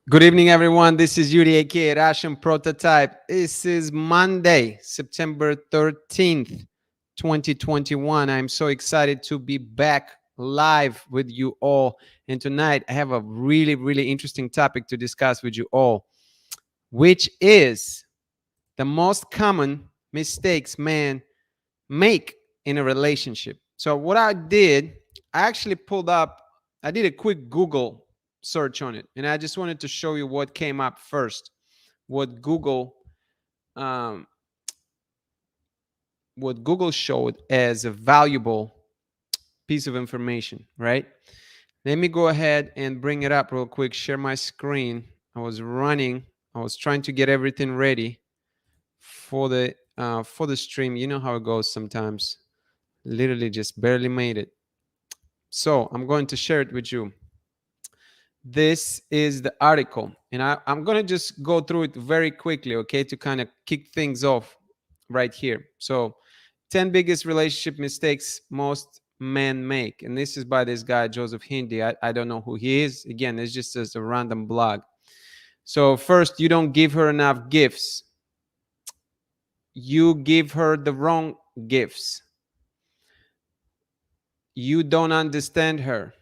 Good evening, everyone. This is Yuri, aka Russian Prototype. This is Monday, September 13th, 2021. I'm so excited to be back live with you all. And tonight, I have a really, really interesting topic to discuss with you all, which is the most common mistakes men make in a relationship. So, what I did, I actually pulled up, I did a quick Google search on it, and I just wanted to show you what came up first, what Google, um, what Google showed as a valuable piece of information, right? Let me go ahead and bring it up real quick, share my screen. I was running, I was trying to get everything ready for the stream. You know how it goes sometimes. Literally just barely made it. So I'm going to share it with you. This is the article, and I'm going to just go through it very quickly, okay, to kind of kick things off right here. So 10 biggest relationship mistakes most men make. And this is by this guy, Joseph Hindi. I don't know who he is. Again, it's just as a random blog. So first, you don't give her enough gifts. You give her the wrong gifts. You don't understand her.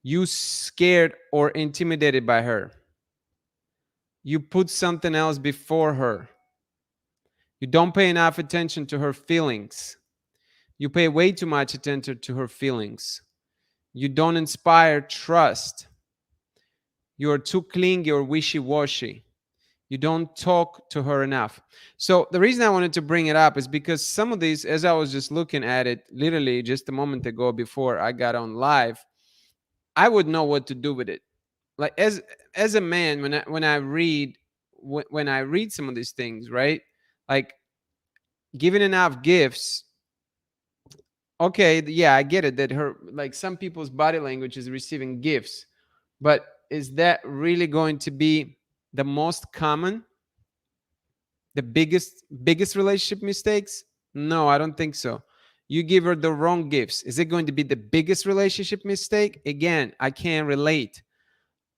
You scared or intimidated by her. You put something else before her. You don't pay enough attention to her feelings. You pay way too much attention to her feelings. You don't inspire trust. You are too clingy or wishy-washy. You don't talk to her enough. So the reason I wanted to bring it up is because some of these, as I was just looking at it, literally just a moment ago before I got on live, I would know what to do with it. Like as a man, when I read some of these things, right? Like giving enough gifts. Okay, yeah, I get it that her, like, some people's body language is receiving gifts, but is that really going to be the most common, the biggest relationship mistakes? No, I don't think so. You give her the wrong gifts. Is it going to be the biggest relationship mistake? Again, I can't relate.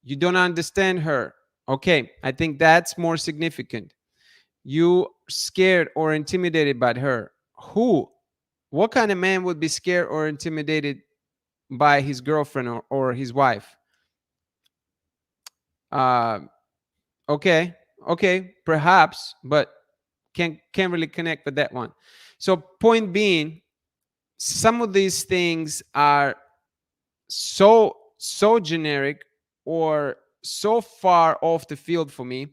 You don't understand her. Okay, I think that's more significant. You scared or intimidated by her. Who? What kind of man would be scared or intimidated by his girlfriend or his wife? Uh, okay, okay, perhaps, but can't really connect with that one. So point being, some of these things are so generic or so far off the field for me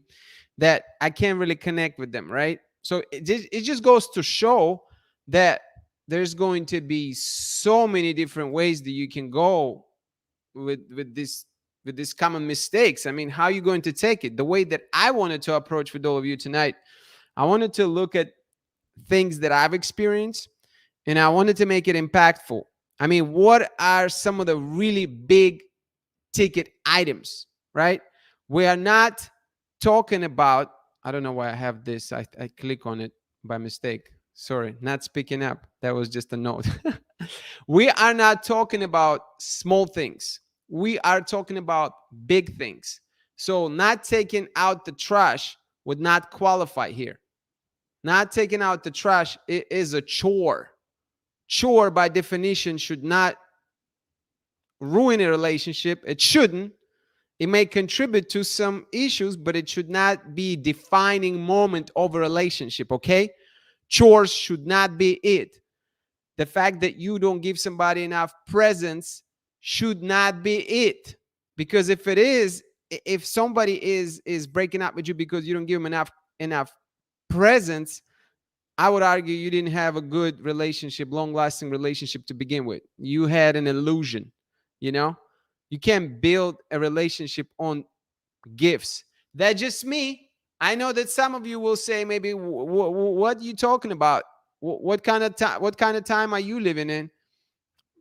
that I can't really connect with them, right? So it just goes to show that there's going to be so many different ways that you can go with these common mistakes. I mean, how are you going to take it? The way that I wanted to approach with all of you tonight, I wanted to look at things that I've experienced, and I wanted to make it impactful. I mean, what are some of the really big ticket items, right? We are not talking about, I don't know why I have this. I click on it by mistake. Sorry, not speaking up. That was just a note. We are not talking about small things. We are talking about big things. So, not taking out the trash would not qualify here. Not taking out the trash is a chore. Chore, by definition, should not ruin a relationship. It shouldn't. It may contribute to some issues, but it should not be defining moment of a relationship, okay? Chores should not be it. The fact that you don't give somebody enough presence should not be it. Because if it is, if somebody is breaking up with you because you don't give them enough presence, I would argue you didn't have a good relationship, long-lasting relationship to begin with. You had an illusion, you know? You can't build a relationship on gifts. That's just me. I know that some of you will say, maybe, what are you talking about? What kind of time? What kind of time are you living in?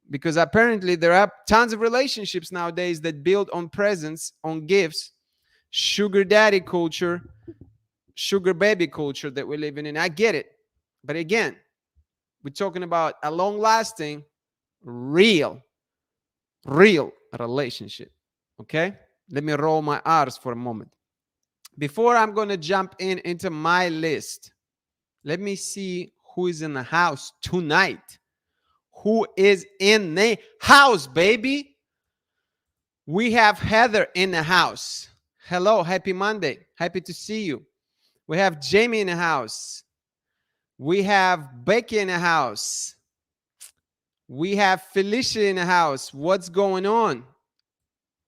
Because apparently there are tons of relationships nowadays that build on presence, on gifts, sugar daddy culture, sugar baby culture that we're living in. I get it, but again, we're talking about a long-lasting, real relationship. Okay, Let me roll my R's for a moment. Before I'm going to jump into my list, let me see who is in the house tonight. Who is in the house, baby? We have Heather in the house. Hello, happy Monday. Happy to see you. We have Jamie in the house. We have Becky in the house. We have Felicia in the house. What's going on?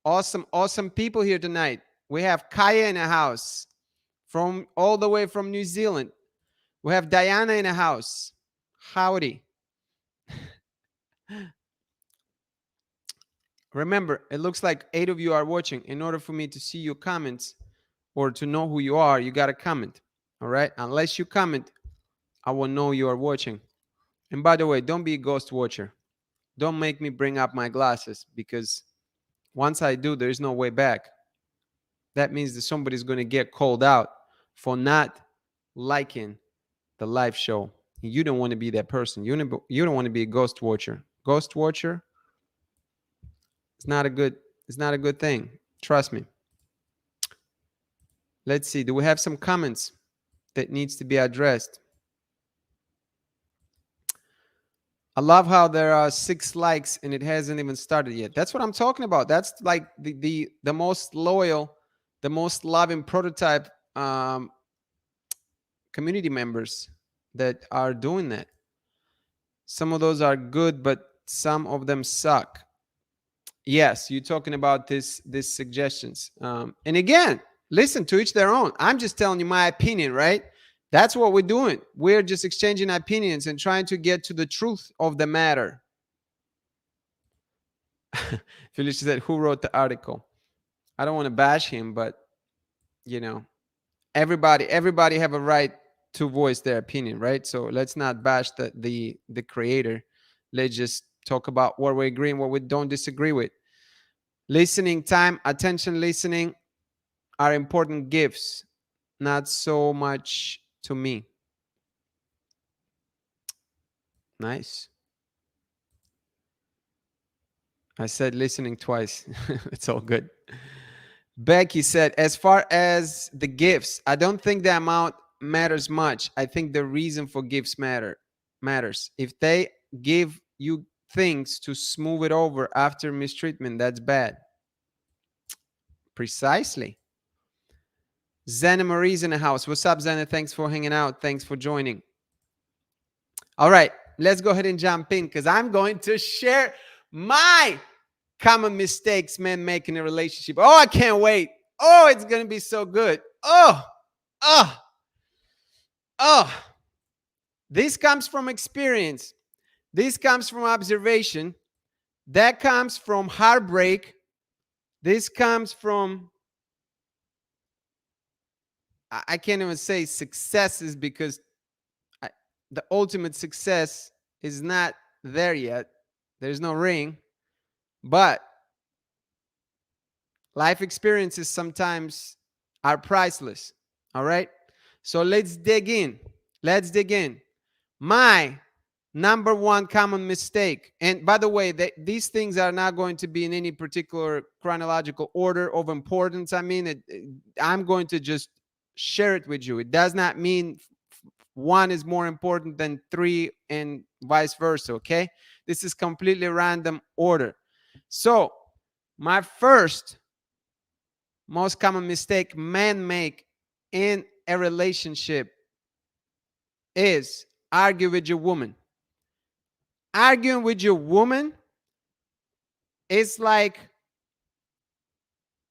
Awesome, awesome people here tonight. We have Kaya in the house from all the way from New Zealand. We have Diana in the house. Howdy. Remember, it looks like 8 of you are watching. In order for me to see your comments or to know who you are, you got to comment. All right? Unless you comment, I will know you are watching. And by the way, don't be a ghost watcher. Don't make me bring up my glasses, because once I do, there's no way back. That means that somebody's going to get called out for not liking the live show. You don't want to be that person. You don't want to be a ghost watcher. Ghost watcher, it's not a good thing. Trust me. Let's see. Do we have some comments that needs to be addressed? I love how there are 6 likes and it hasn't even started yet. That's what I'm talking about. That's like the most loyal, the most loving prototype community members that are doing that. Some of those are good, but some of them suck. Yes, you're talking about these suggestions. And again, listen, to each their own. I'm just telling you my opinion, right? That's what we're doing. We're just exchanging opinions and trying to get to the truth of the matter. Felicia said, who wrote the article? I don't want to bash him, but you know, everybody have a right to voice their opinion, right? So let's not bash the creator. Let's just talk about what we agree and what we don't disagree with. Listening time, attention, listening are important gifts, not so much to me. Nice. I said listening twice. It's all good. Becky said, as far as the gifts, I don't think the amount matters much. I think the reason for gifts matters. If they give you things to smooth it over after mistreatment, that's bad. Precisely. Zena Marie's in the house. What's up, Zena? Thanks for hanging out. Thanks for joining. All right, let's go ahead and jump in, because I'm going to share my common mistakes men make in a relationship. Oh, I can't wait. Oh, it's going to be so good. Oh. This comes from experience. This comes from observation. That comes from heartbreak. This comes from, I can't even say successes, because the ultimate success is not there yet. There's no ring. But life experiences sometimes are priceless. All right? So let's dig in. My number one common mistake, and by the way, these things are not going to be in any particular chronological order of importance. I mean, I'm going to just share it with you. It does not mean one is more important than 3 and vice versa, okay? This is completely random order. So my first most common mistake men make in a relationship is argue with your woman. Arguing with your woman is like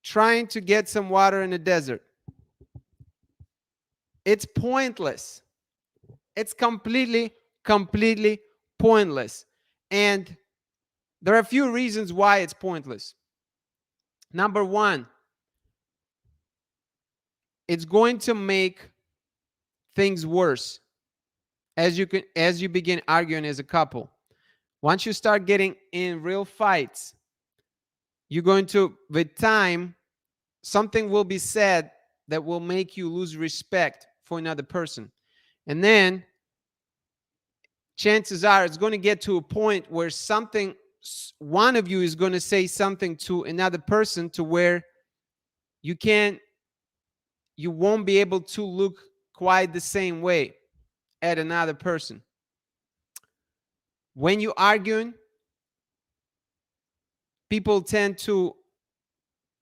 trying to get some water in the desert. It's pointless. It's completely pointless. And there are a few reasons why it's pointless. Number one, it's going to make things worse as you begin arguing as a couple. Once you start getting in real fights, you're going to, with time, something will be said that will make you lose respect for another person. And then chances are it's going to get to a point where one of you is going to say something to another person to where you can't you won't be able to look quite the same way at another person. When you're arguing, people tend to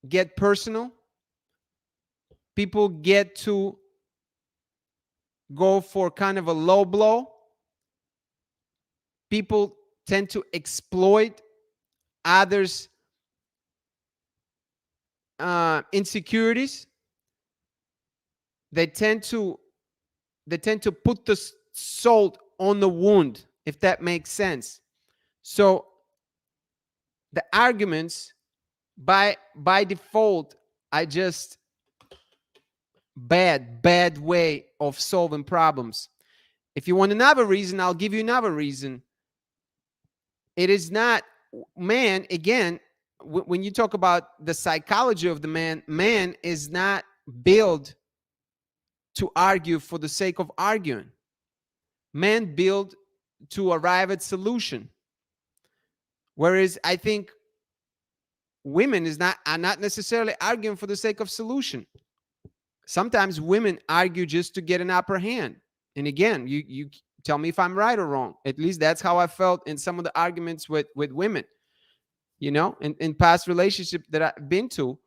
get personal. People get to go for kind of a low blow. People tend to exploit others' insecurities. They tend to put the salt on the wound, if that makes sense. So the arguments by default are just bad way of solving problems. If you want another reason, I'll give you another reason. It is not man, again, when you talk about the psychology of the man is not built to argue for the sake of arguing. Man built to arrive at solution. Whereas I think women are not necessarily arguing for the sake of solution. Sometimes women argue just to get an upper hand. And again, you tell me if I'm right or wrong. At least that's how I felt in some of the arguments with women. In past relationships that I've been to,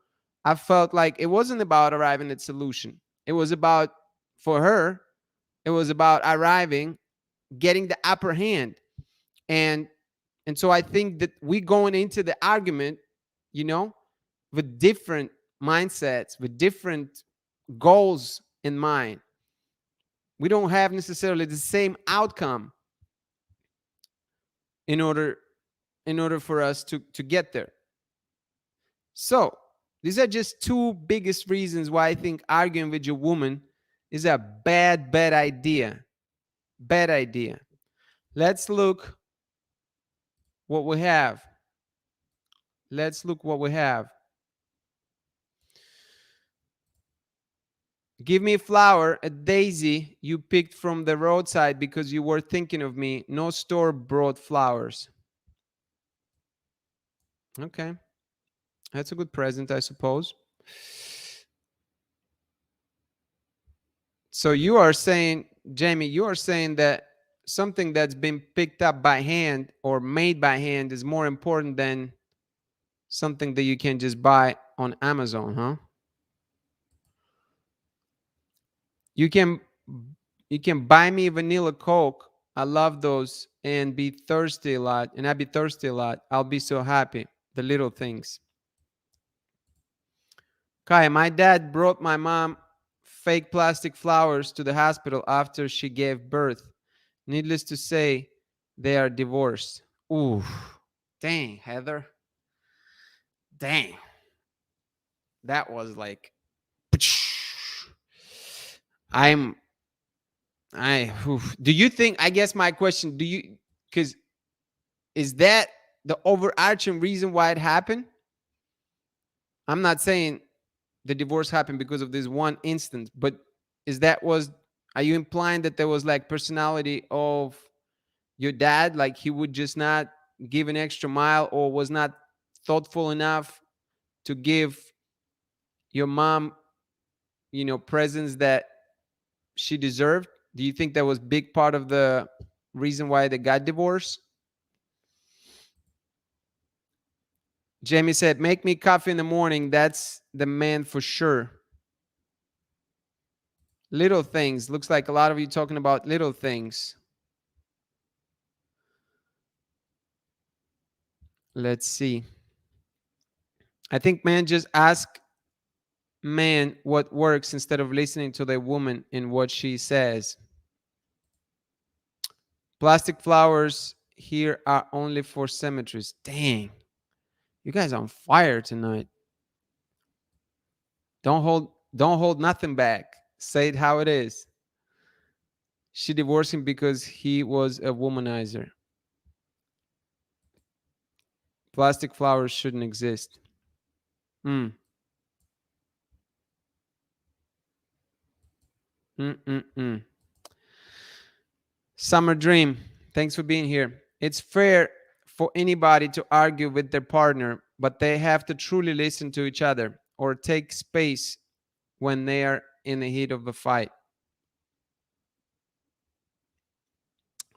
I felt like it wasn't about arriving at solution. It was about, for her, it was about arriving, getting the upper hand. And so I think that we going into the argument, with different mindsets, with different goals in mind. We don't have necessarily the same outcome in order for us to get there. So these are just two biggest reasons why I think arguing with your woman is a bad idea. Bad idea. Let's look what we have. Give me a flower, a daisy you picked from the roadside because you were thinking of me. No store-bought flowers. Okay. That's a good present, I suppose. So you are saying, Jamie, you are saying that something that's been picked up by hand or made by hand is more important than something that you can just buy on Amazon, huh? You can buy me vanilla Coke. I love those and be thirsty a lot. And I'd be thirsty a lot. I'll be so happy. The little things. Kai, my dad brought my mom fake plastic flowers to the hospital after she gave birth. Needless to say, they are divorced. Ooh, dang, Heather. Dang. That was like, do you think, I guess my question, because is that the overarching reason why it happened? I'm not saying the divorce happened because of this one instance, but are you implying that there was like personality of your dad, like he would just not give an extra mile or was not thoughtful enough to give your mom, presents that she deserved? Do you think that was big part of the reason why they got divorced? Jamie said, make me coffee in the morning. That's the man for sure. Little things. Looks like a lot of you talking about little things. Let's see. I think man just ask man what works instead of listening to the woman in what she says. Plastic flowers here are only for cemeteries. Dang. You guys are on fire tonight. Don't hold nothing back. Say it how it is. She divorced him because he was a womanizer. Plastic flowers shouldn't exist. Summer Dream, thanks for being here. It's fair for anybody to argue with their partner, but they have to truly listen to each other. or take space when they are in the heat of a fight.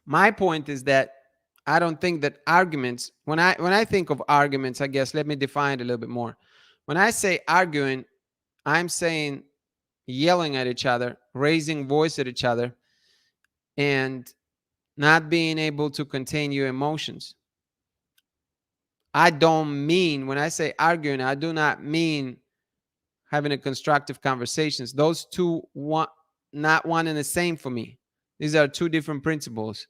My point is that I don't think that arguments, when I think of arguments, I guess let me define it a little bit more. When I say arguing, I'm saying yelling at each other, raising voice at each other, and not being able to contain your emotions. I don't mean, when I say arguing, I do not mean having a constructive conversations. Those two not one and the same for me. These are two different principles.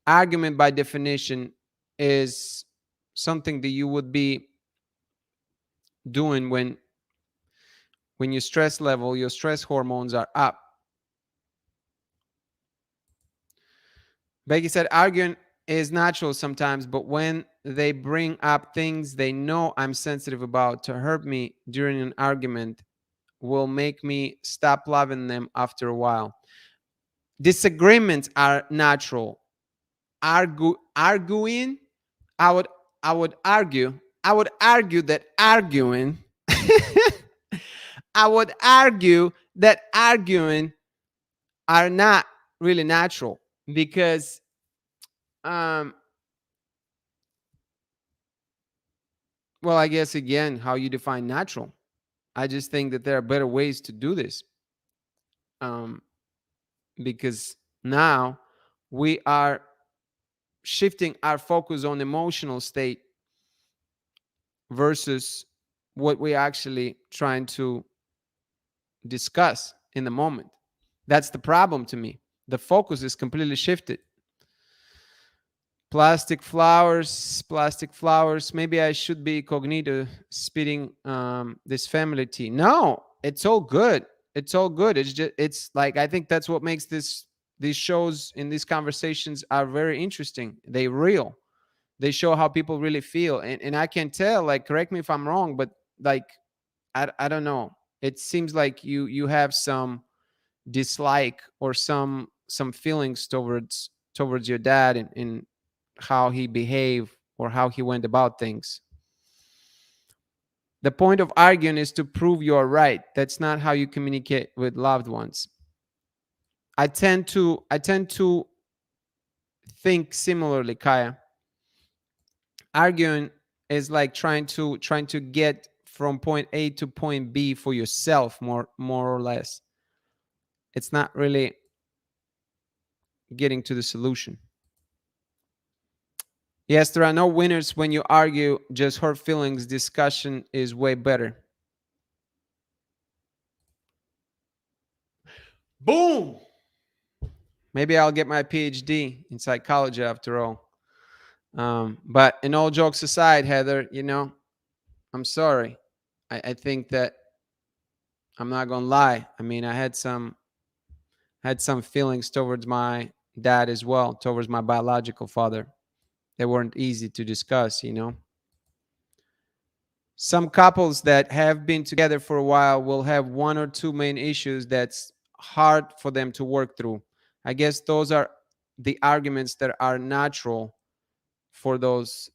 Argument by definition is something that you would be doing when your stress level, your stress hormones are up. Becky said arguing is natural sometimes, but when they bring up things they know I'm sensitive about to hurt me during an argument will make me stop loving them after a while. Disagreements are natural. Arguing, I would I would argue that arguing I would argue that arguing are not really natural because um well, I guess again how you define natural. I just think that there are better ways to do this. Um because now we are shifting our focus on emotional state versus what we're actually trying to discuss in the moment. That's the problem to me. The focus is completely shifted. Plastic flowers. Maybe I should be cognito spitting this family tea. No, it's all good. It's all good. It's just it's like I think that's what makes these shows and these conversations are very interesting. They real. They show how people really feel. And I can tell, like, correct me if I'm wrong, but like I don't know. It seems like you have some dislike or some feelings towards your dad and how he behaved or how he went about things. The point of arguing is to prove you're right. That's not how you communicate with loved ones. I tend to think similarly, Kaya. Arguing is like trying to get from point A to point B for yourself, more or less. It's not really getting to the solution. Yes, there are no winners when you argue, just hurt feelings. Discussion is way better. Boom! Maybe I'll get my PhD in psychology after all. But in all jokes aside, Heather, I'm sorry. I think that I'm not gonna lie. I mean, I had some feelings towards my dad as well, towards my biological father. They weren't easy to discuss. Some couples that have been together for a while will have one or two main issues that's hard for them to work through. I guess those are the arguments that are natural for those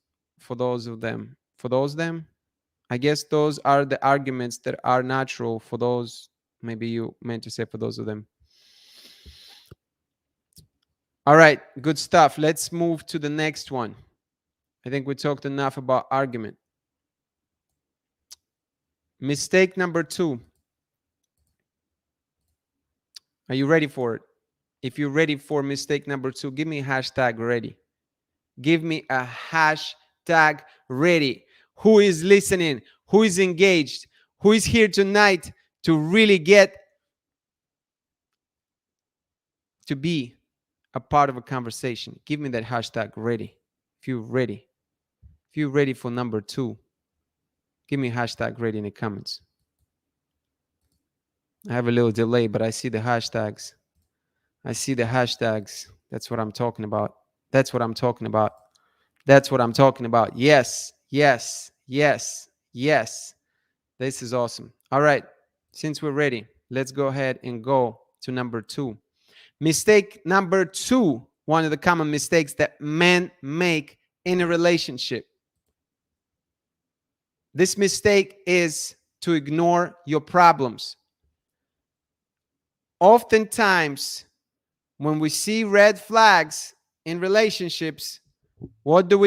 of them. For those them? I guess those are the arguments that are natural for those. Maybe you meant to say for those of them. All right, good stuff. Let's move to the next one. I think we talked enough about argument. Mistake number 2. Are you ready for it? If you're ready for mistake number 2, give me a hashtag ready. Give me a hashtag ready. Who is listening? Who is engaged? Who is here tonight to really get to be a part of a conversation? Give me that hashtag ready. If you're ready. If you're ready for number 2, give me a hashtag ready in the comments. I have a little delay, but I see the hashtags. I see the hashtags. That's what I'm talking about. That's what I'm talking about. That's what I'm talking about. Yes, yes, yes, yes. This is awesome. All right. Since we're ready, let's go ahead and go to number 2. Mistake number 2, one of the common mistakes that men make in a relationship. This mistake is to ignore your problems. Oftentimes, when we see red flags in relationships, what do?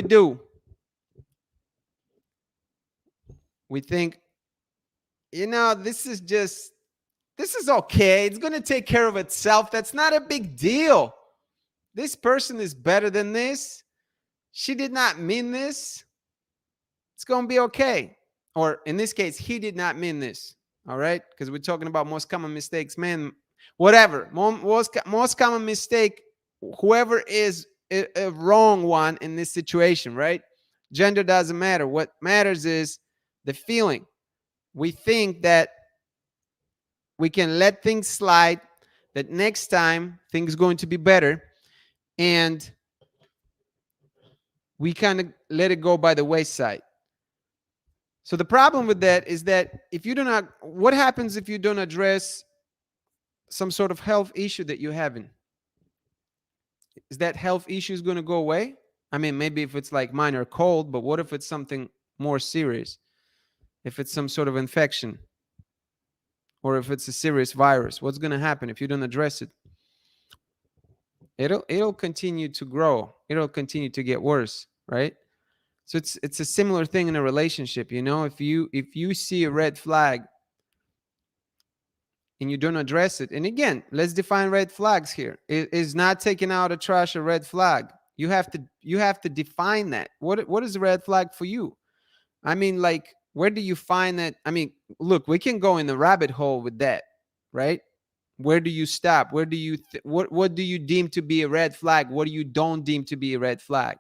We think, this is okay. It's going to take care of itself. That's not a big deal. This person is better than this. She did not mean this. It's going to be okay. Or in this case, he did not mean this. All right? Because we're talking about most common mistakes. Man, whatever. Most common mistake, whoever is a wrong one in this situation, right? Gender doesn't matter. What matters is the feeling. We think that we can let things slide, that next time things are going to be better, and we kind of let it go by the wayside. So the problem with that is that if you do not, what happens if you don't address some sort of health issue that you're having? Is that health issue is going to go away? I mean, maybe if it's like minor cold, but what if it's something more serious? If it's some sort of infection, or if it's a serious virus, what's going to happen if you don't address it? It'll continue to grow. It'll continue to get worse, right? So it's a similar thing in a relationship. If you see a red flag and you don't address it, and again, let's define red flags here. It is not taking out a trash a red flag. You have to define that. What is a red flag for you? I mean, like, where do you find that? I mean, look, we can go in the rabbit hole with that, right? Where do you stop? Where do you what do you deem to be a red flag? What do you don't deem to be a red flag?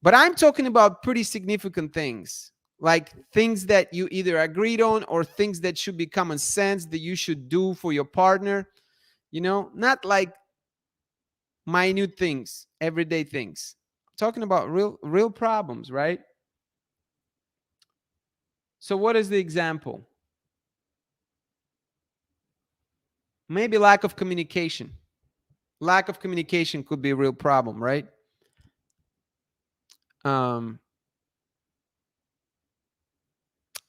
But I'm talking about pretty significant things, like things that you either agreed on or things that should be common sense that you should do for your partner, not like minute things, everyday things. I'm talking about real problems, right? So what is the example? Maybe lack of communication. Lack of communication could be a real problem, right? Um,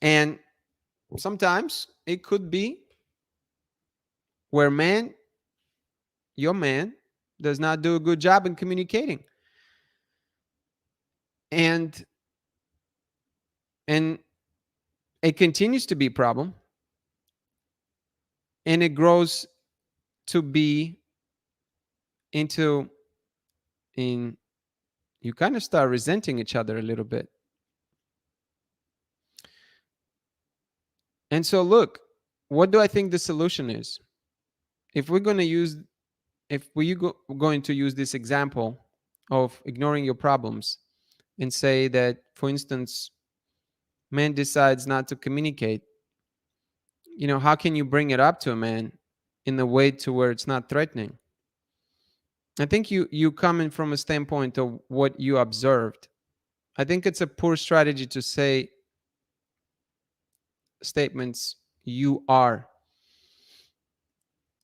and sometimes it could be where your man does not do a good job in communicating, and and it continues to be a problem, and it grows to be into in you kind of start resenting each other a little bit. And so look, what do I think the solution is? If we're going to use if we going to use this example of ignoring your problems and say that, for instance, man decides not to communicate, how can you bring it up to a man in a way to where it's not threatening? I think you coming from a standpoint of what you observed. I think it's a poor strategy to say statements, you are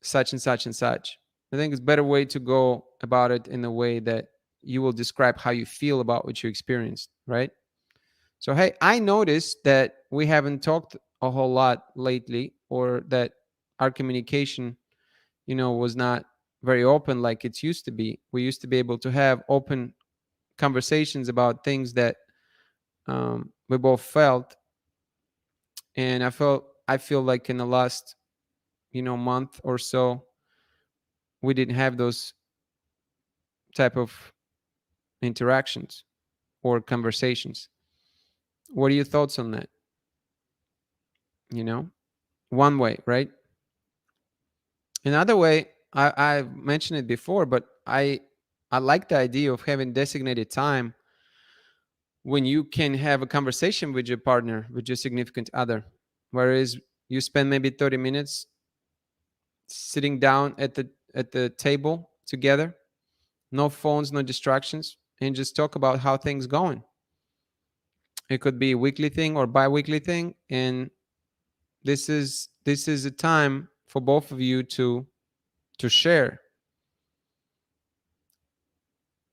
such and such and such. I think it's a better way to go about it in a way that you will describe how you feel about what you experienced, right? So, hey, I noticed that we haven't talked a whole lot lately, or that our communication, was not very open like it used to be. We used to be able to have open conversations about things that we both felt. And I feel like in the last, month or so, we didn't have those type of interactions or conversations. What are your thoughts on that? One way, right? Another way, I've mentioned it before, but I like the idea of having designated time when you can have a conversation with your partner, with your significant other. Whereas you spend maybe 30 minutes sitting down at the table together, no phones, no distractions, and just talk about how things going. It could be a weekly thing or bi-weekly thing, and this is a time for both of you to share,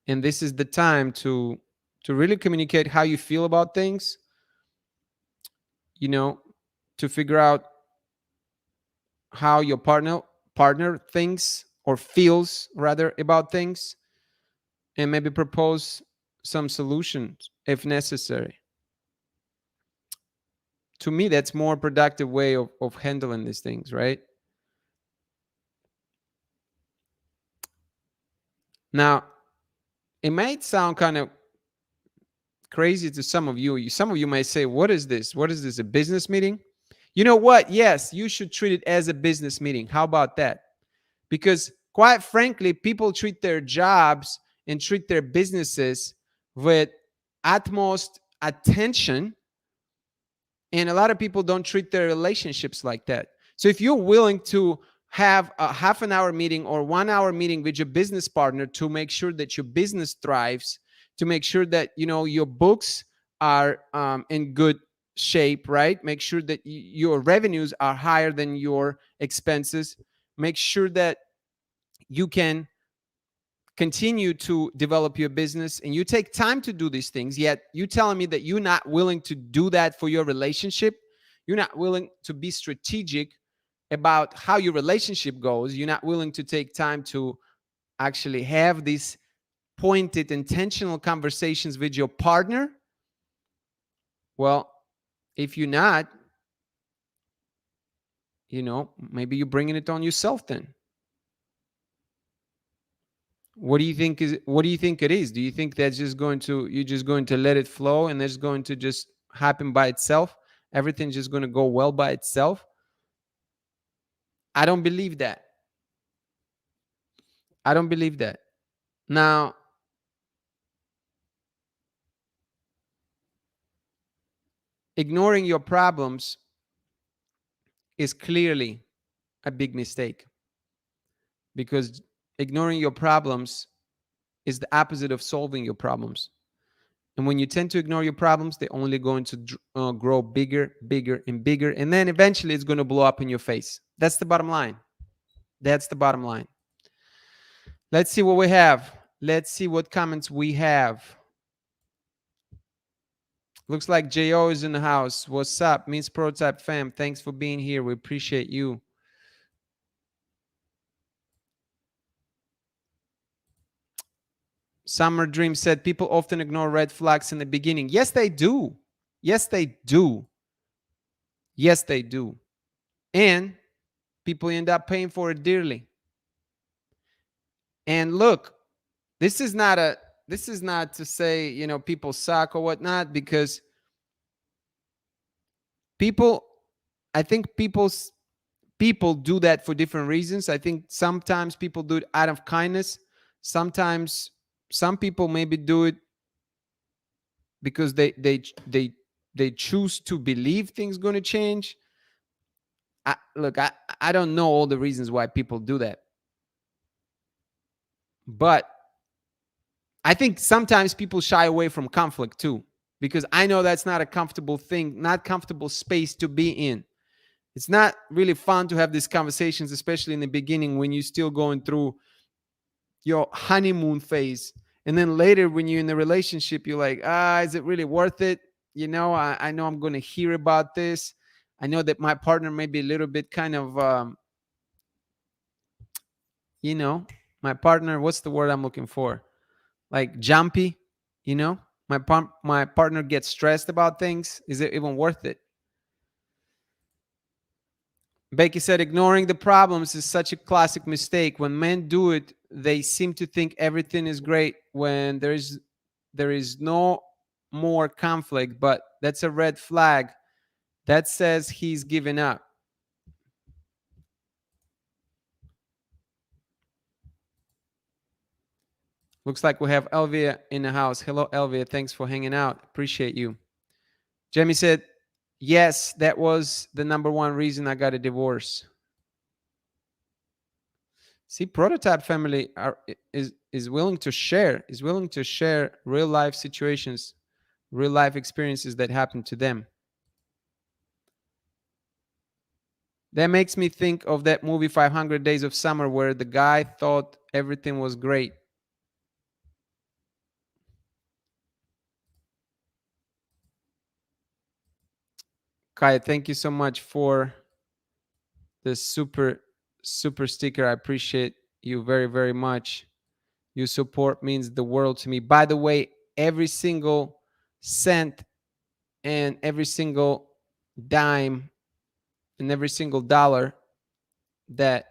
and this is the time to really communicate how you feel about things. you know, to figure out how your partner thinks or feels rather about things, and maybe propose some solutions if necessary. To me, that's more productive way of handling these things, right? Now, it might sound kind of crazy to some of you. Some of you might say, what is this? What is this? A business meeting? You know what? Yes, you should treat it as a business meeting. How about that? Because quite frankly, people treat their jobs and treat their businesses with utmost attention, and a lot of people don't treat their relationships like that. So if you're willing to have a half an hour meeting or 1 hour meeting with your business partner to make sure that your business thrives, to make sure that your books are in good shape, right? Make sure that your revenues are higher than your expenses. Make sure that you can continue to develop your business, and you take time to do these things, yet you telling me that you're not willing to do that for your relationship. You're not willing to be strategic about how your relationship goes. You're not willing to take time to actually have these pointed intentional conversations with your partner. Well, if you're not, maybe you're bringing it on yourself then. What do you think it is? Do you think that's just going to you're just going to let it flow and it's going to just happen by itself? Everything's just going to go well by itself? I don't believe that. I don't believe that. Now, ignoring your problems is clearly a big mistake, because ignoring your problems is the opposite of solving your problems. And when you tend to ignore your problems, they're only going to grow bigger, bigger, and bigger. And then eventually it's going to blow up in your face. That's the bottom line. That's the bottom line. Let's see what we have. Let's see what comments we have. Looks like Jo is in the house. What's up, Miss Prototype fam? Thanks for being here. We appreciate you. Summer Dream said people often ignore red flags in the beginning. Yes, they do. Yes, they do. Yes, they do. And people end up paying for it dearly. And look, this is not to say, people suck or whatnot, because people, I think people do that for different reasons. I think sometimes people do it out of kindness. Sometimes some people maybe do it because they choose to believe things going to change. I don't know all the reasons why people do that, but I think sometimes people shy away from conflict too, because I know that's not a comfortable thing, not comfortable space to be in. It's not really fun to have these conversations, especially in the beginning when you're still going through your honeymoon phase. And then later when you're in the relationship, you're like, is it really worth it? I know I'm going to hear about this. I know that my partner may be a little bit kind of, my partner, what's the word I'm looking for? Like jumpy, my partner gets stressed about things. Is it even worth it? Becky said, ignoring the problems is such a classic mistake. When men do it, they seem to think everything is great when there is no more conflict, but that's a red flag. That says he's given up. Looks like we have Elvia in the house. Hello, Elvia. Thanks for hanging out. Appreciate you. Jamie said, yes, that was the number one reason I got a divorce. See, Prototype family is willing to share, real life situations, real life experiences that happened to them. That makes me think of that movie 500 Days of Summer, where the guy thought everything was great. Kaya, thank you so much for the super sticker. I appreciate you very, very much. Your support means the world to me. By the way, every single cent and every single dime and every single dollar that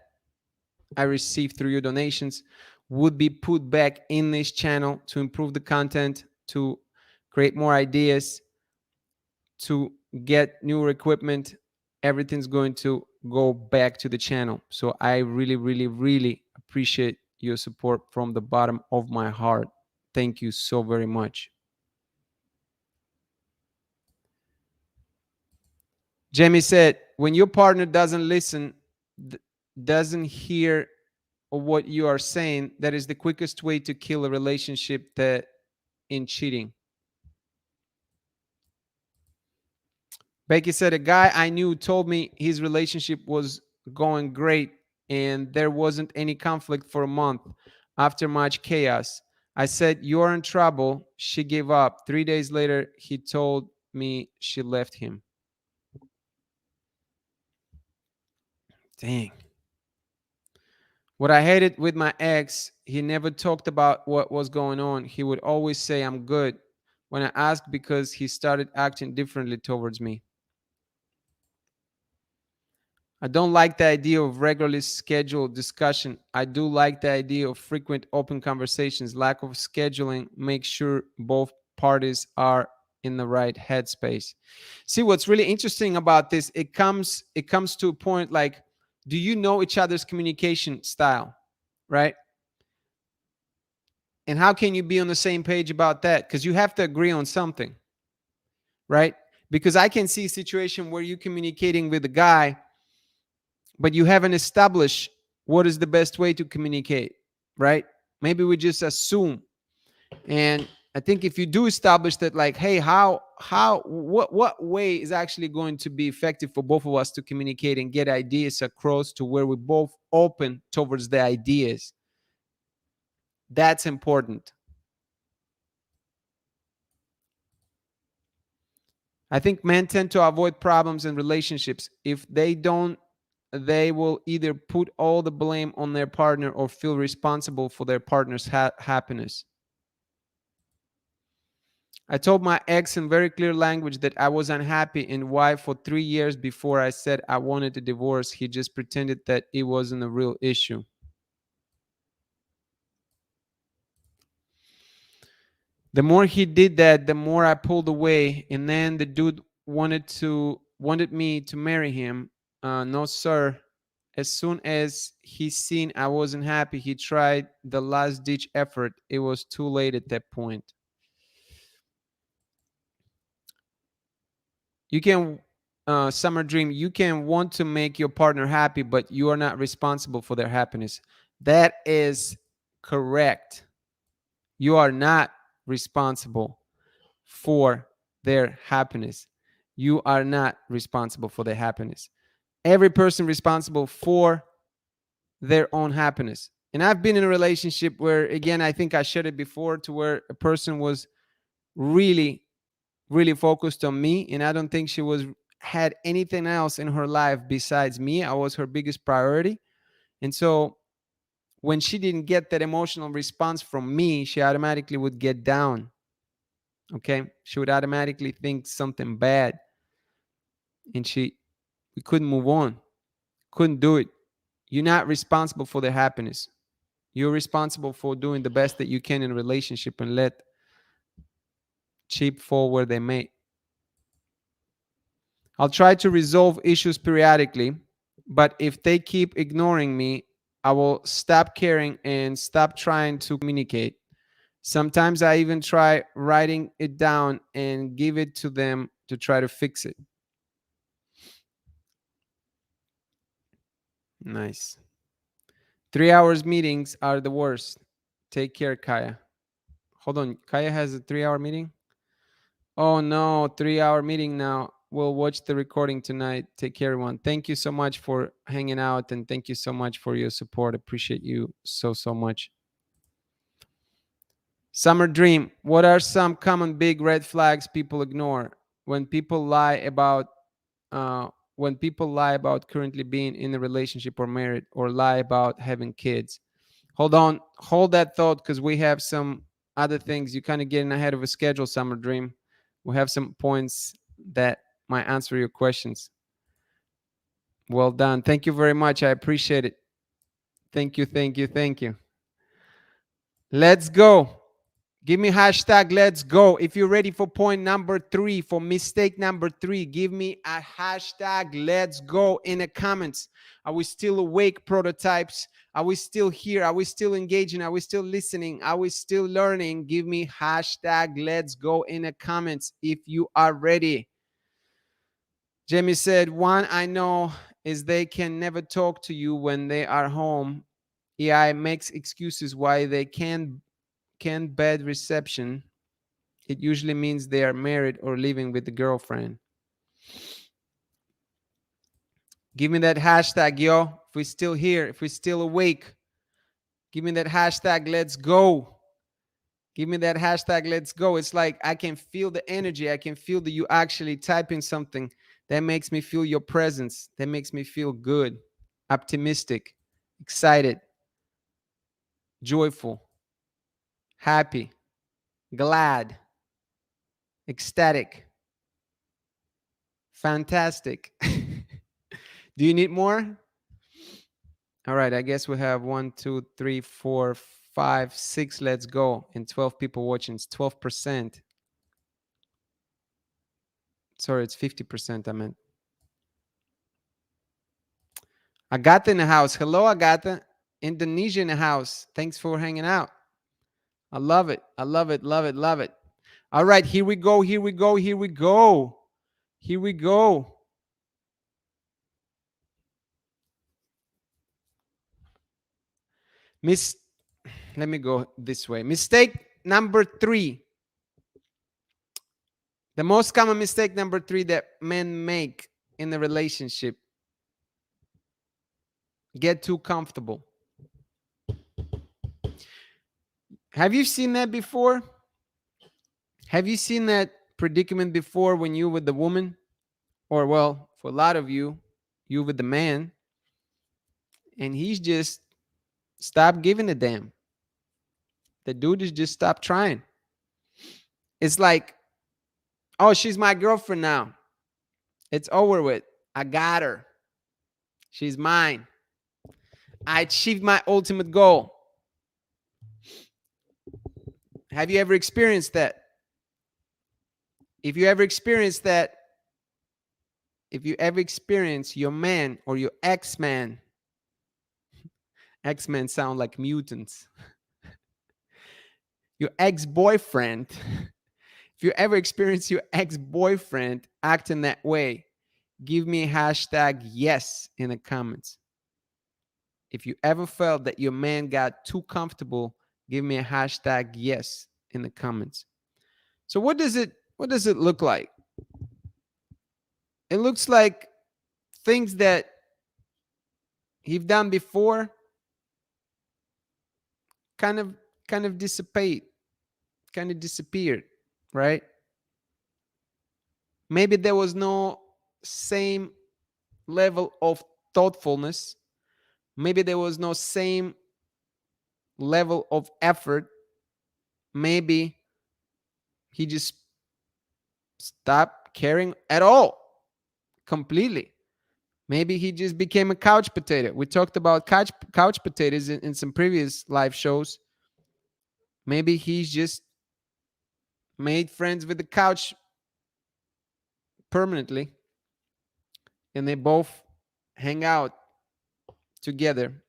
I receive through your donations would be put back in this channel to improve the content, to create more ideas, to get newer equipment. Everything's going to go back to the channel. So I really, really, really appreciate your support from the bottom of my heart. Thank you so very much. Jamie said, when your partner doesn't listen, doesn't hear what you are saying, that is the quickest way to kill a relationship that in cheating. Becky said, a guy I knew told me his relationship was going great and there wasn't any conflict for a month after much chaos. I said, you're in trouble. She gave up. 3 days later, he told me she left him. Dang. What I hated with my ex, he never talked about what was going on. He would always say, I'm good. When I asked, because he started acting differently towards me. I don't like the idea of regularly scheduled discussion. I do like the idea of frequent open conversations. Lack of scheduling makes sure both parties are in the right headspace. See, what's really interesting about this, it comes to a point like, do you know each other's communication style, right? And how can you be on the same page about that? Because you have to agree on something, right? Because I can see a situation where you're communicating with a guy, but you haven't established what is the best way to communicate, right? Maybe we just assume. And I think if you do establish that, like, hey, what way is actually going to be effective for both of us to communicate and get ideas across to where we're both open towards the ideas, that's important. I think men tend to avoid problems in relationships. If they don't, they will either put all the blame on their partner or feel responsible for their partner's happiness. I told my ex in very clear language that I was unhappy and why for 3 years before I said I wanted a divorce. He just pretended that it wasn't a real issue. The more he did that, the more I pulled away. And then the dude wanted me to marry him. No, sir. As soon as he seen I wasn't happy, he tried the last ditch effort. It was too late at that point. You can, Summer Dream, you can want to make your partner happy, but you are not responsible for their happiness. That is correct. You are not responsible for their happiness. You are not responsible for their happiness. Every person responsible for their own happiness. And I've been in a relationship where, again, I think I shared it before, to where a person was really, really focused on me, and I don't think she was had anything else in her life besides me. I was her biggest priority. And so when she didn't get that emotional response from me, she automatically would get down. Okay, she would automatically think something bad, and we couldn't move on, couldn't do it. You're not responsible for their happiness. You're responsible for doing the best that you can in a relationship, and let cheap fall where they may. I'll try to resolve issues periodically, but if they keep ignoring me, I will stop caring and stop trying to communicate. Sometimes I even try writing it down and give it to them to try to fix it. Nice. 3 hours meetings are the worst. Take care, Kaya. Hold on. Kaya has a 3 hour meeting? Oh no, 3 hour meeting now. We'll watch the recording tonight. Take care, everyone. Thank you so much for hanging out, and thank you so much for your support. Appreciate you so, so much. Summer Dream. What are some common big red flags people ignore? When people lie about when people lie about currently being in a relationship or married, or lie about having kids. Hold on, hold that thought, because we have some other things. You kind of getting ahead of a schedule, Summer Dream. We have some points that might answer your questions. Well done. Thank you very much. I appreciate it. Thank you, thank you, thank you. Let's go. Give me hashtag let's go. If you're ready for point number 3, for mistake number 3, give me a hashtag let's go in the comments. Are we still awake, prototypes? Are we still here? Are we still engaging? Are we still listening? Are we still learning? Give me hashtag let's go in the comments if you are ready. Jamie said, one I know is they can never talk to you when they are home. AI makes excuses why they can't bad reception. It usually means they are married or living with the girlfriend. Give me that hashtag, yo. If we're still here, if we're still awake, give me that hashtag, let's go. Give me that hashtag, let's go. It's like I can feel the energy. I can feel that you actually typing something. That makes me feel your presence. That makes me feel good, optimistic, excited, joyful, happy, glad, ecstatic, fantastic. Do you need more? All right, I guess we have 1, 2, 3, 4, 5, 6. Let's go. And 12 people watching. It's 12%. Sorry, it's 50%. I meant. Agata in the house. Hello, Agata. Indonesia in the house. Thanks for hanging out. I love it. I love it. Love it. Love it. All right, here we go. Here we go. Here we go. Here we go. Let me go this way. Mistake number 3. The most common mistake number 3 that men make in the relationship: get too comfortable. Have you seen that before? Have you seen that predicament before when you with the woman? Or, well, for a lot of you, you with the man, and he's just stopped giving a damn. The dude is just stopped trying. It's like, oh, she's my girlfriend now. It's over with. I got her. She's mine. I achieved my ultimate goal. Have you ever experienced that? If you ever experienced that, if you ever experience your man or your ex-man, X-Men sound like mutants, your ex-boyfriend, if you ever experience your ex-boyfriend acting that way, give me a hashtag yes in the comments. If you ever felt that your man got too comfortable, give me a hashtag yes in the comments. So what does it look like? It looks like things that you've done before kind of dissipate, kind of disappeared, right? Maybe there was no same level of thoughtfulness. Maybe there was no same level of effort. Maybe he just stopped caring at all, completely. Maybe he just became a couch potato. We talked about couch potatoes in some previous live shows. Maybe he's just made friends with the couch permanently, and they both hang out together.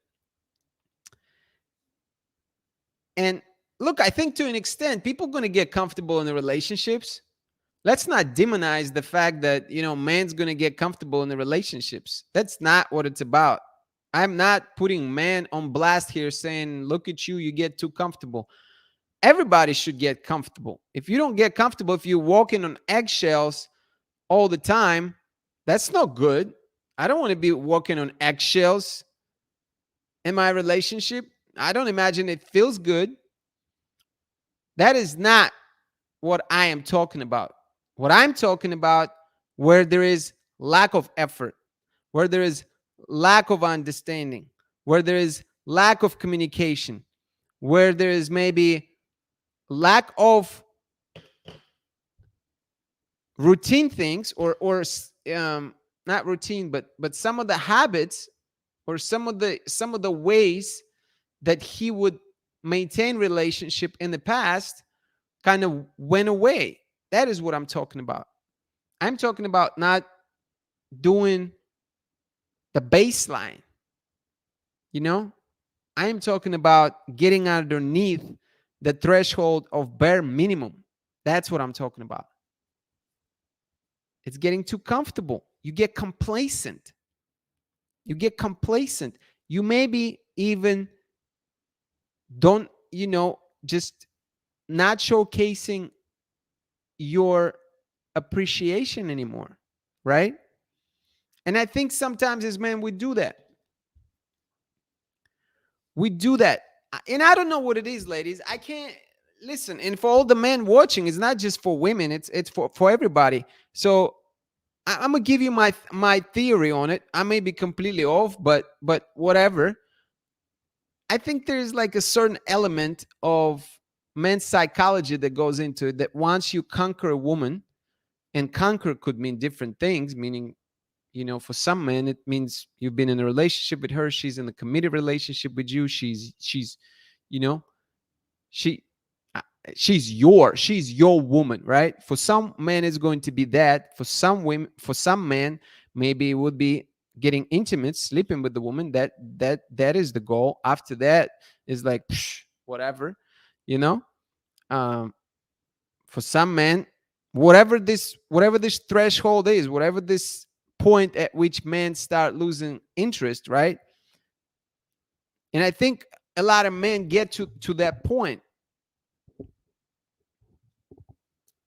And look, I think to an extent, people are going to get comfortable in the relationships. Let's not demonize the fact that, man's going to get comfortable in the relationships. That's not what it's about. I'm not putting man on blast here saying, look at you, you get too comfortable. Everybody should get comfortable. If you don't get comfortable, if you're walking on eggshells all the time, that's not good. I don't want to be walking on eggshells in my relationship. I don't imagine it feels good. That is not what I am talking about. What I'm talking about, where there is lack of effort, where there is lack of understanding, where there is lack of communication, where there is maybe lack of routine things, or not routine, but some of the habits, or some of the ways that he would maintain relationship in the past kind of went away. That is what I'm talking about. I'm talking about not doing the baseline, you know? I'm talking about getting underneath the threshold of bare minimum. That's what I'm talking about. It's getting too comfortable. You get complacent. You get complacent. You maybe even don't, just not showcasing your appreciation anymore, right? And I think sometimes as men, we do that. We do that. And I don't know what it is, ladies. I can't listen. And for all the men watching, it's not just for women, it's for everybody. So I'm gonna give you my theory on it. I may be completely off, but whatever. I think there's like a certain element of men's psychology that goes into it, that once you conquer a woman, and conquer could mean different things, meaning, for some men it means you've been in a relationship with her, she's in a committed relationship with you, she's you know she uh, she's your woman, right? For some men it's going to be that. For some women, for some men, maybe it would be getting intimate, sleeping with the woman. That is the goal. After that is like, psh, whatever, you know um for some men, whatever this threshold is, whatever this point at which men start losing interest, right? And I think a lot of men get to that point.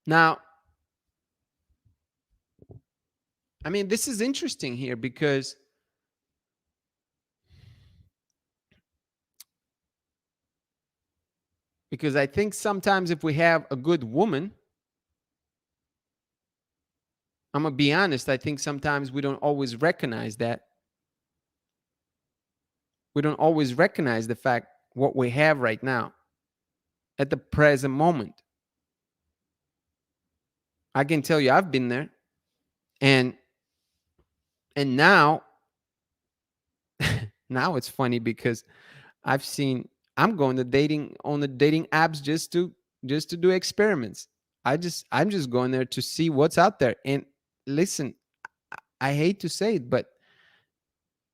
Now, I mean, this is interesting here because I think sometimes if we have a good woman, I'm gonna be honest, I think sometimes we don't always recognize that. We don't always recognize the fact what we have right now at the present moment. I can tell you I've been there. And now now it's funny because I've seen I'm going to dating on the dating apps just to do experiments. I'm just going there to see what's out there. And listen, I hate to say it, but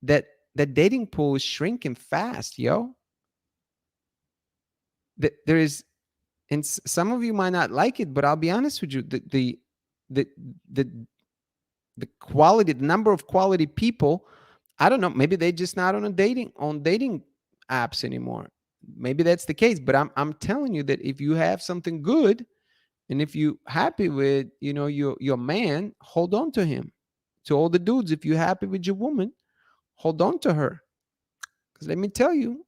that the dating pool is shrinking fast, yo. There is, and some of you might not like it, but I'll be honest with you, the the the quality, the number of quality people, I don't know, maybe they just not on dating apps anymore. Maybe that's the case, but I'm telling you that if you have something good, and if you happy with, your man, hold on to him. To all the dudes, if you're happy with your woman, hold on to her. Because let me tell you,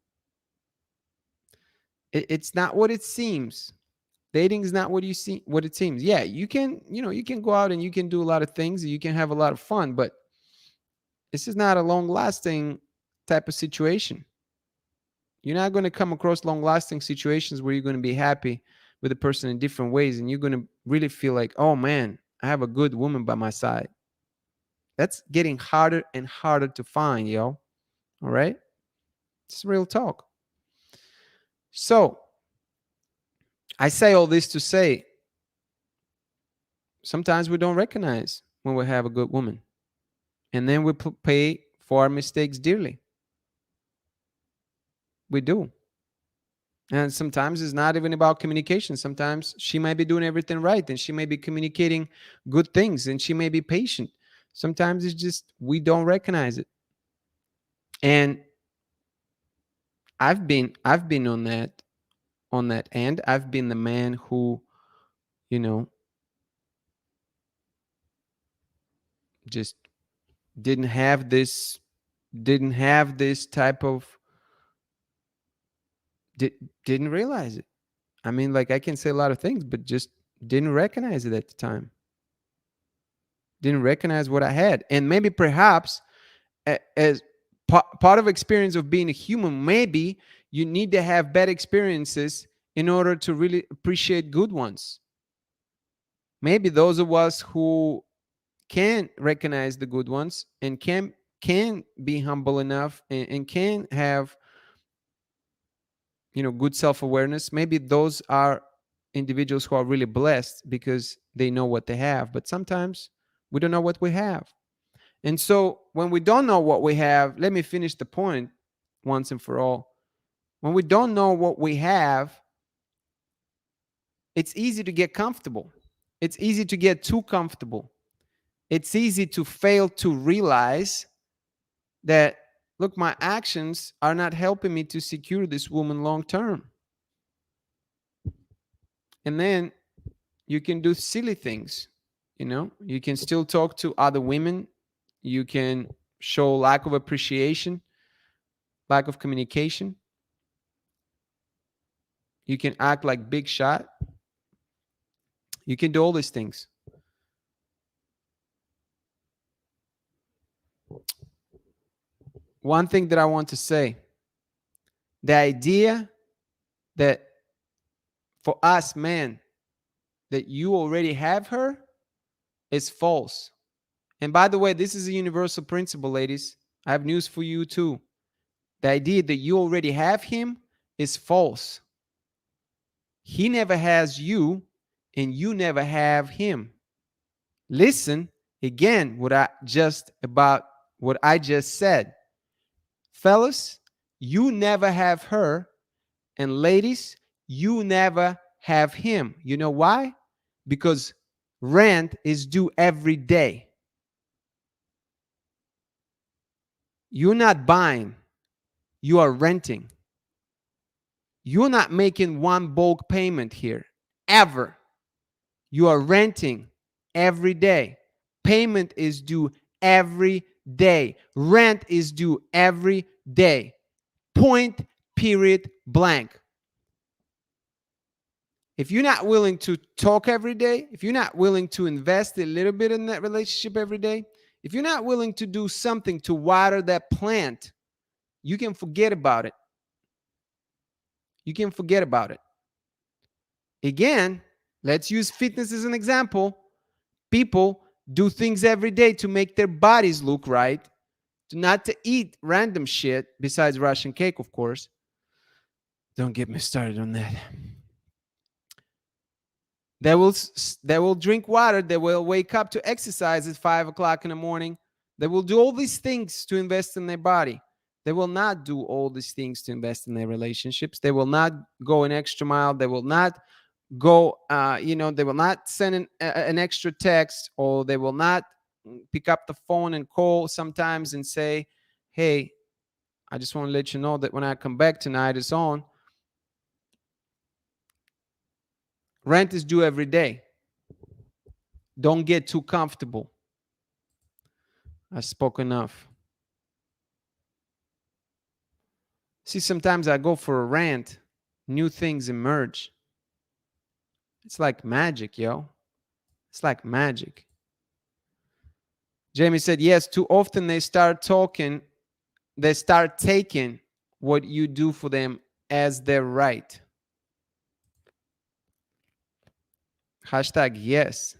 it's not what it seems. Dating is not what it seems. Yeah, you can go out and you can do a lot of things and you can have a lot of fun, but this is not a long lasting type of situation. You're not going to come across long lasting situations where you're going to be happy with a person in different ways and you're going to really feel like, oh man, I have a good woman by my side. That's getting harder and harder to find, yo. All right? It's real talk. So I say all this to say sometimes we don't recognize when we have a good woman. And then we pay for our mistakes dearly. We do. And sometimes it's not even about communication. Sometimes she might be doing everything right and she may be communicating good things and she may be patient. Sometimes it's just we don't recognize it. And I've been on that end. I've been the man who, you know, just didn't have this type of didn't realize it. I mean, like I can say a lot of things, but just didn't recognize it at the time. didn't recognize what I had. And maybe perhaps as part of experience of being a human, maybe you need to have bad experiences in order to really appreciate good ones. Maybe those of us who can recognize the good ones and can be humble enough and can have, good self-awareness, maybe those are individuals who are really blessed because they know what they have. But sometimes we don't know what we have. And so when we don't know what we have, let me finish the point once and for all. When we don't know what we have, it's easy to get comfortable. It's easy to get too comfortable. It's easy to fail to realize that, look, my actions are not helping me to secure this woman long term. And then you can do silly things. You can still talk to other women. You can show lack of appreciation, lack of communication. You can act like big shot. You can do all these things. One thing that I want to say, the idea that for us men that you already have her is false. And by the way, this is a universal principle, ladies. I have news for you too. The idea that you already have him is false. He never has you, and you never have him. Listen again what I just said. Fellas, you never have her, and ladies, you never have him. You know why? Because rent is due every day. You're not buying, you are renting. You're not making one bulk payment here, ever. You are renting every day. Payment is due every day. Rent is due every day. Point, period, blank. If you're not willing to talk every day, if you're not willing to invest a little bit in that relationship every day, if you're not willing to do something to water that plant, you can forget about it. You can forget about it. Again, let's use fitness as an example. People do things every day to make their bodies look right, not to eat random shit besides Russian cake, of course. Don't get me started on that. They will drink water. They will wake up to exercise at 5 o'clock in the morning. They will do all these things to invest in their body. They will not do all these things to invest in their relationships. They will not go an extra mile. They will not go, they will not send an extra text, or they will not pick up the phone and call sometimes and say, hey, I just want to let you know that when I come back tonight, it's on. Rent is due every day. Don't get too comfortable. I spoke enough. See, sometimes I go for a rant, new things emerge. It's like magic, yo. It's like magic. Jamie said, yes, too often they start taking what you do for them as their right. Hashtag yes.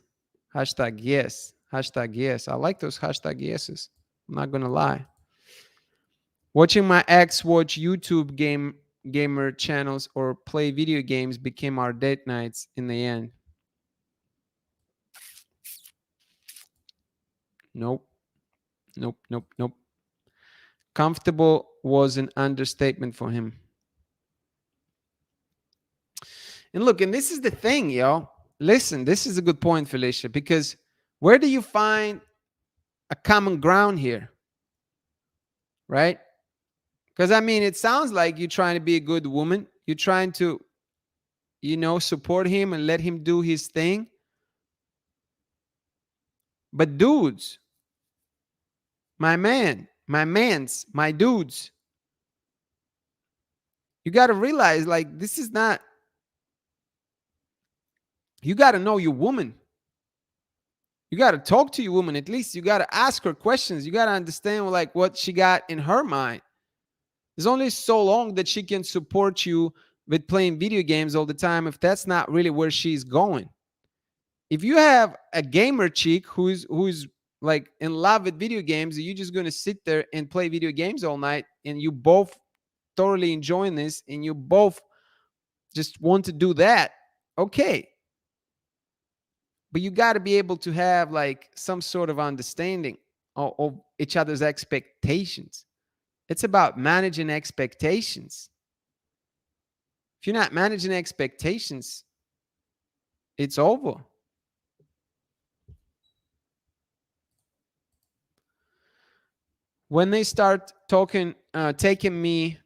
Hashtag yes. Hashtag yes. I like those hashtag yeses. I'm not going to lie. Watching my ex watch YouTube gamer channels or play video games became our date nights in the end. Nope. Nope. Nope. Nope. Comfortable was an understatement for him. And look, and this is the thing, yo. Listen, this is a good point, Felicia, because where do you find a common ground here? Right? Because I mean, it sounds like you're trying to be a good woman. You're trying to, support him and let him do his thing. But dudes, my dudes, you got to realize, like, this is not, you got to know your woman. You got to talk to your woman. At least you got to ask her questions. You got to understand like what she got in her mind. There's only so long that she can support you with playing video games all the time if that's not really where she's going. If you have a gamer chick who's like in love with video games, you're just going to sit there and play video games all night, and you both thoroughly enjoying this, and you both just want to do that. Okay. But you got to be able to have like some sort of understanding of each other's expectations. It's about managing expectations. If you're not managing expectations, it's over. When they start taking me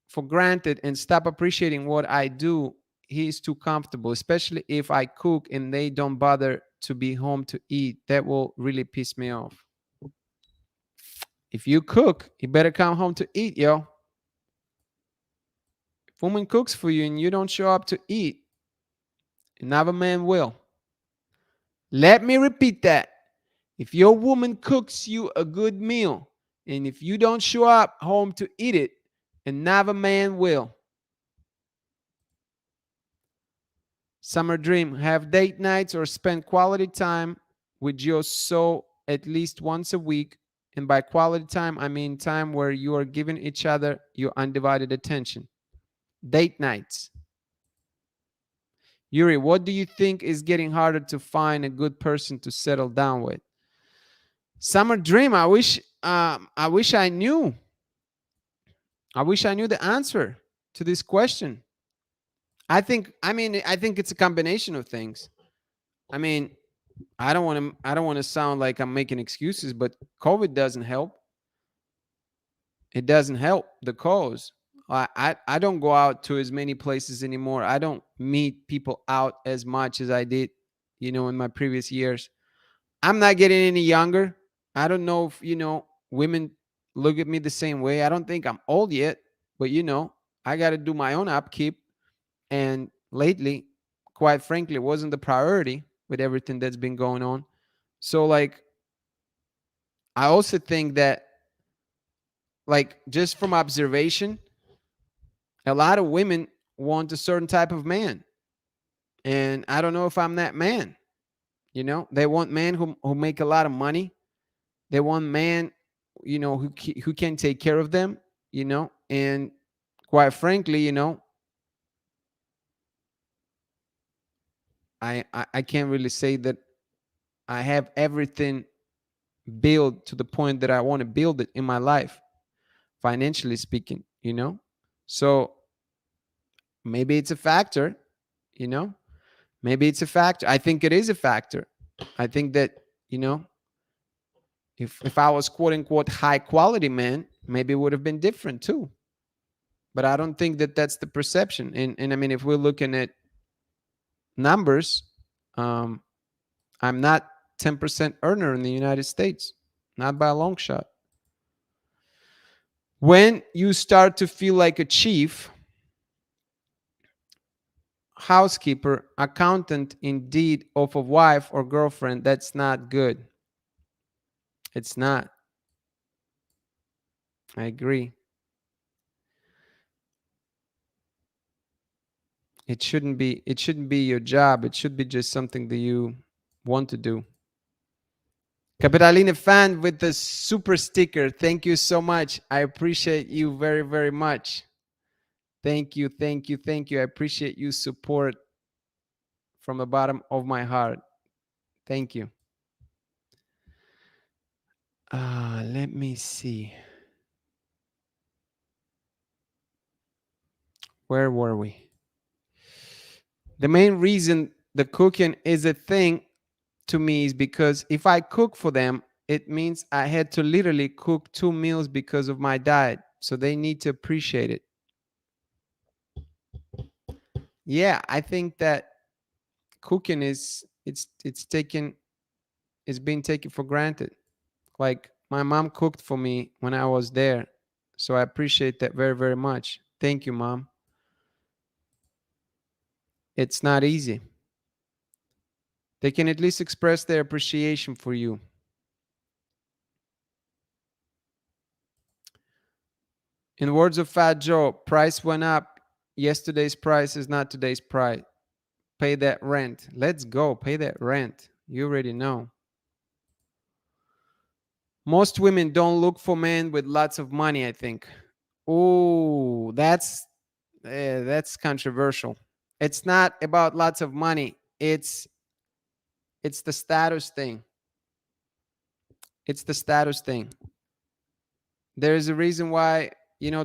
for granted and stop appreciating what I do, he's too comfortable, especially if I cook and they don't bother to be home to eat. That will really piss me off. If you cook, you better come home to eat, yo. If a woman cooks for you and you don't show up to eat, another man will. Let me repeat that. If your woman cooks you a good meal and if you don't show up home to eat it, another man will. Summer dream: have date nights or spend quality time with your soul at least once a week. And by quality time, I mean time where you are giving each other your undivided attention. Date nights. Yuri, what do you think is getting harder to find a good person to settle down with? Summer dream. I wish I knew. I wish I knew the answer to this question. I think it's a combination of things. I mean, I don't want to sound like I'm making excuses, but COVID doesn't help. It doesn't help the cause. I don't go out to as many places anymore. I don't meet people out as much as I did, in my previous years. I'm not getting any younger. I don't know if, women look at me the same way. I don't think I'm old yet, but I got to do my own upkeep. And lately, quite frankly, it wasn't the priority with everything that's been going on. So like I also think that, like, just from observation, a lot of women want a certain type of man. And I don't know if I'm that man. They want men who make a lot of money. They want man, who can take care of them, and quite frankly, I can't really say that I have everything built to the point that I want to build it in my life, financially speaking. So maybe it's a factor, you know, maybe it's a factor. I think it is a factor. I think that, if I was quote unquote high quality man, maybe it would have been different too. But I don't think that that's the perception. And I mean, if we're looking at numbers, um, I'm not 10% earner in the United States, not by a long shot. When you start to feel like a chief, housekeeper, accountant, indeed, of a wife or girlfriend, that's not good. It's not. I agree. It shouldn't be your job. It should be just something that you want to do. Capitaline fan with the super sticker. Thank you so much. I appreciate you very, very much. Thank you, thank you, thank you. I appreciate you support from the bottom of my heart. Thank you. Let me see. Where were we? The main reason the cooking is a thing to me is because if I cook for them, it means I had to literally cook 2 meals because of my diet. So they need to appreciate it. Yeah, I think that cooking it's being taken for granted. Like my mom cooked for me when I was there. So I appreciate that very, very much. Thank you, mom. It's not easy. They can at least express their appreciation for you. In words of Fat Joe, price went up. Yesterday's price is not today's price. Pay that rent. Let's go. Pay that rent. You already know. Most women don't look for men with lots of money, I think. Oh, that's controversial. It's not about lots of money. It's the status thing. It's the status thing. There is a reason why,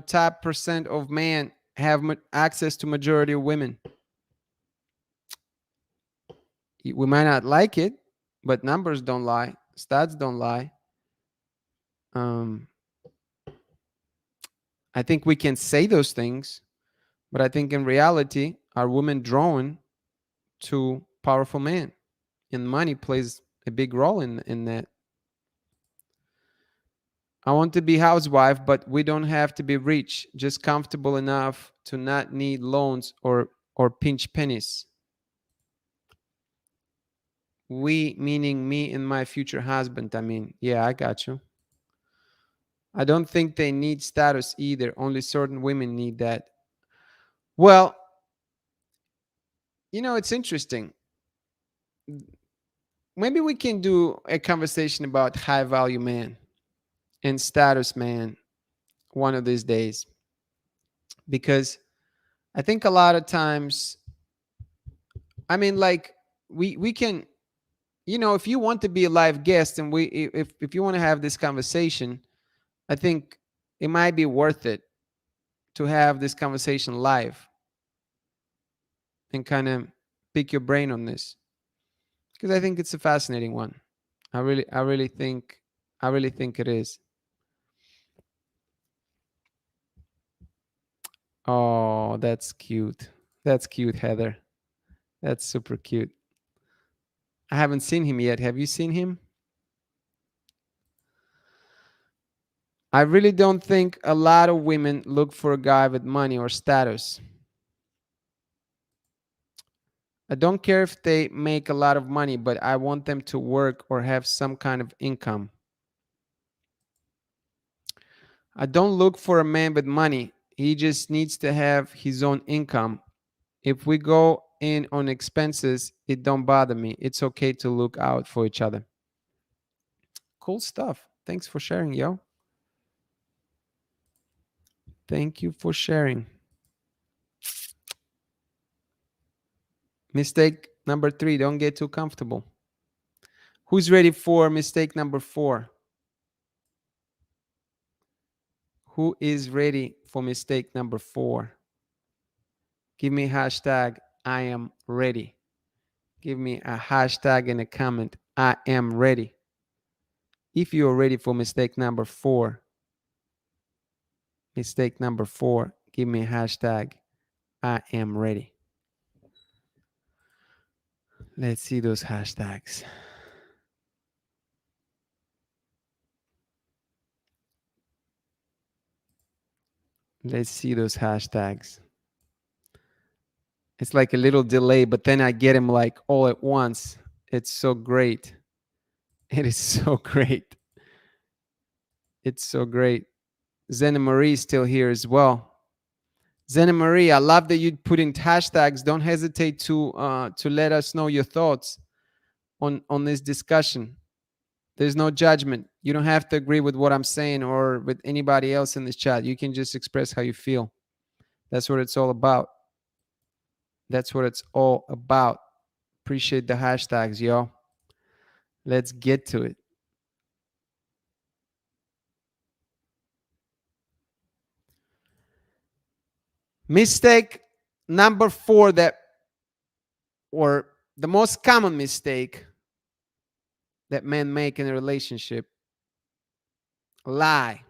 top percent of men have access to majority of women. We might not like it, but numbers don't lie. Stats don't lie. Um, I think we can say those things, but I think in reality, are women drawn to powerful men? And money plays a big role in that. I want to be housewife, but we don't have to be rich, just comfortable enough to not need loans or pinch pennies. We meaning me and my future husband. I mean, yeah, I got you. I don't think they need status either. Only certain women need that. Well, it's interesting. Maybe we can do a conversation about high value man and status man one of these days, because I think a lot of times, I mean, like we can, if you want to be a live guest and if you want to have this conversation, I think it might be worth it to have this conversation live and kind of pick your brain on this, because I think it's a fascinating one. I really think it is. Oh, that's cute. That's cute, Heather. That's super cute. I haven't seen him yet. Have you seen him? I really don't think a lot of women look for a guy with money or status. I don't care if they make a lot of money, but I want them to work or have some kind of income. I don't look for a man with money. He just needs to have his own income. If we go in on expenses, it don't bother me. It's okay to look out for each other. Cool stuff. Thanks for sharing, yo. Thank you for sharing. Mistake number 3, don't get too comfortable. Who's ready for mistake number 4? Who is ready for mistake number 4? Give me hashtag I am ready. Give me a hashtag in a comment. I am ready. If you are ready for mistake number 4, give me a hashtag I am ready. Let's see those hashtags. Let's see those hashtags. It's like a little delay, but then I get them like all at once. It's so great. It is so great. It's so great. Zen and Marie is still here as well. Zen and Marie, I love that you put in hashtags. Don't hesitate to let us know your thoughts on this discussion. There's no judgment. You don't have to agree with what I'm saying or with anybody else in this chat. You can just express how you feel. That's what it's all about. That's what it's all about. Appreciate the hashtags, yo. Let's get to it. Mistake number 4 or the most common mistake that men make in a relationship: lie.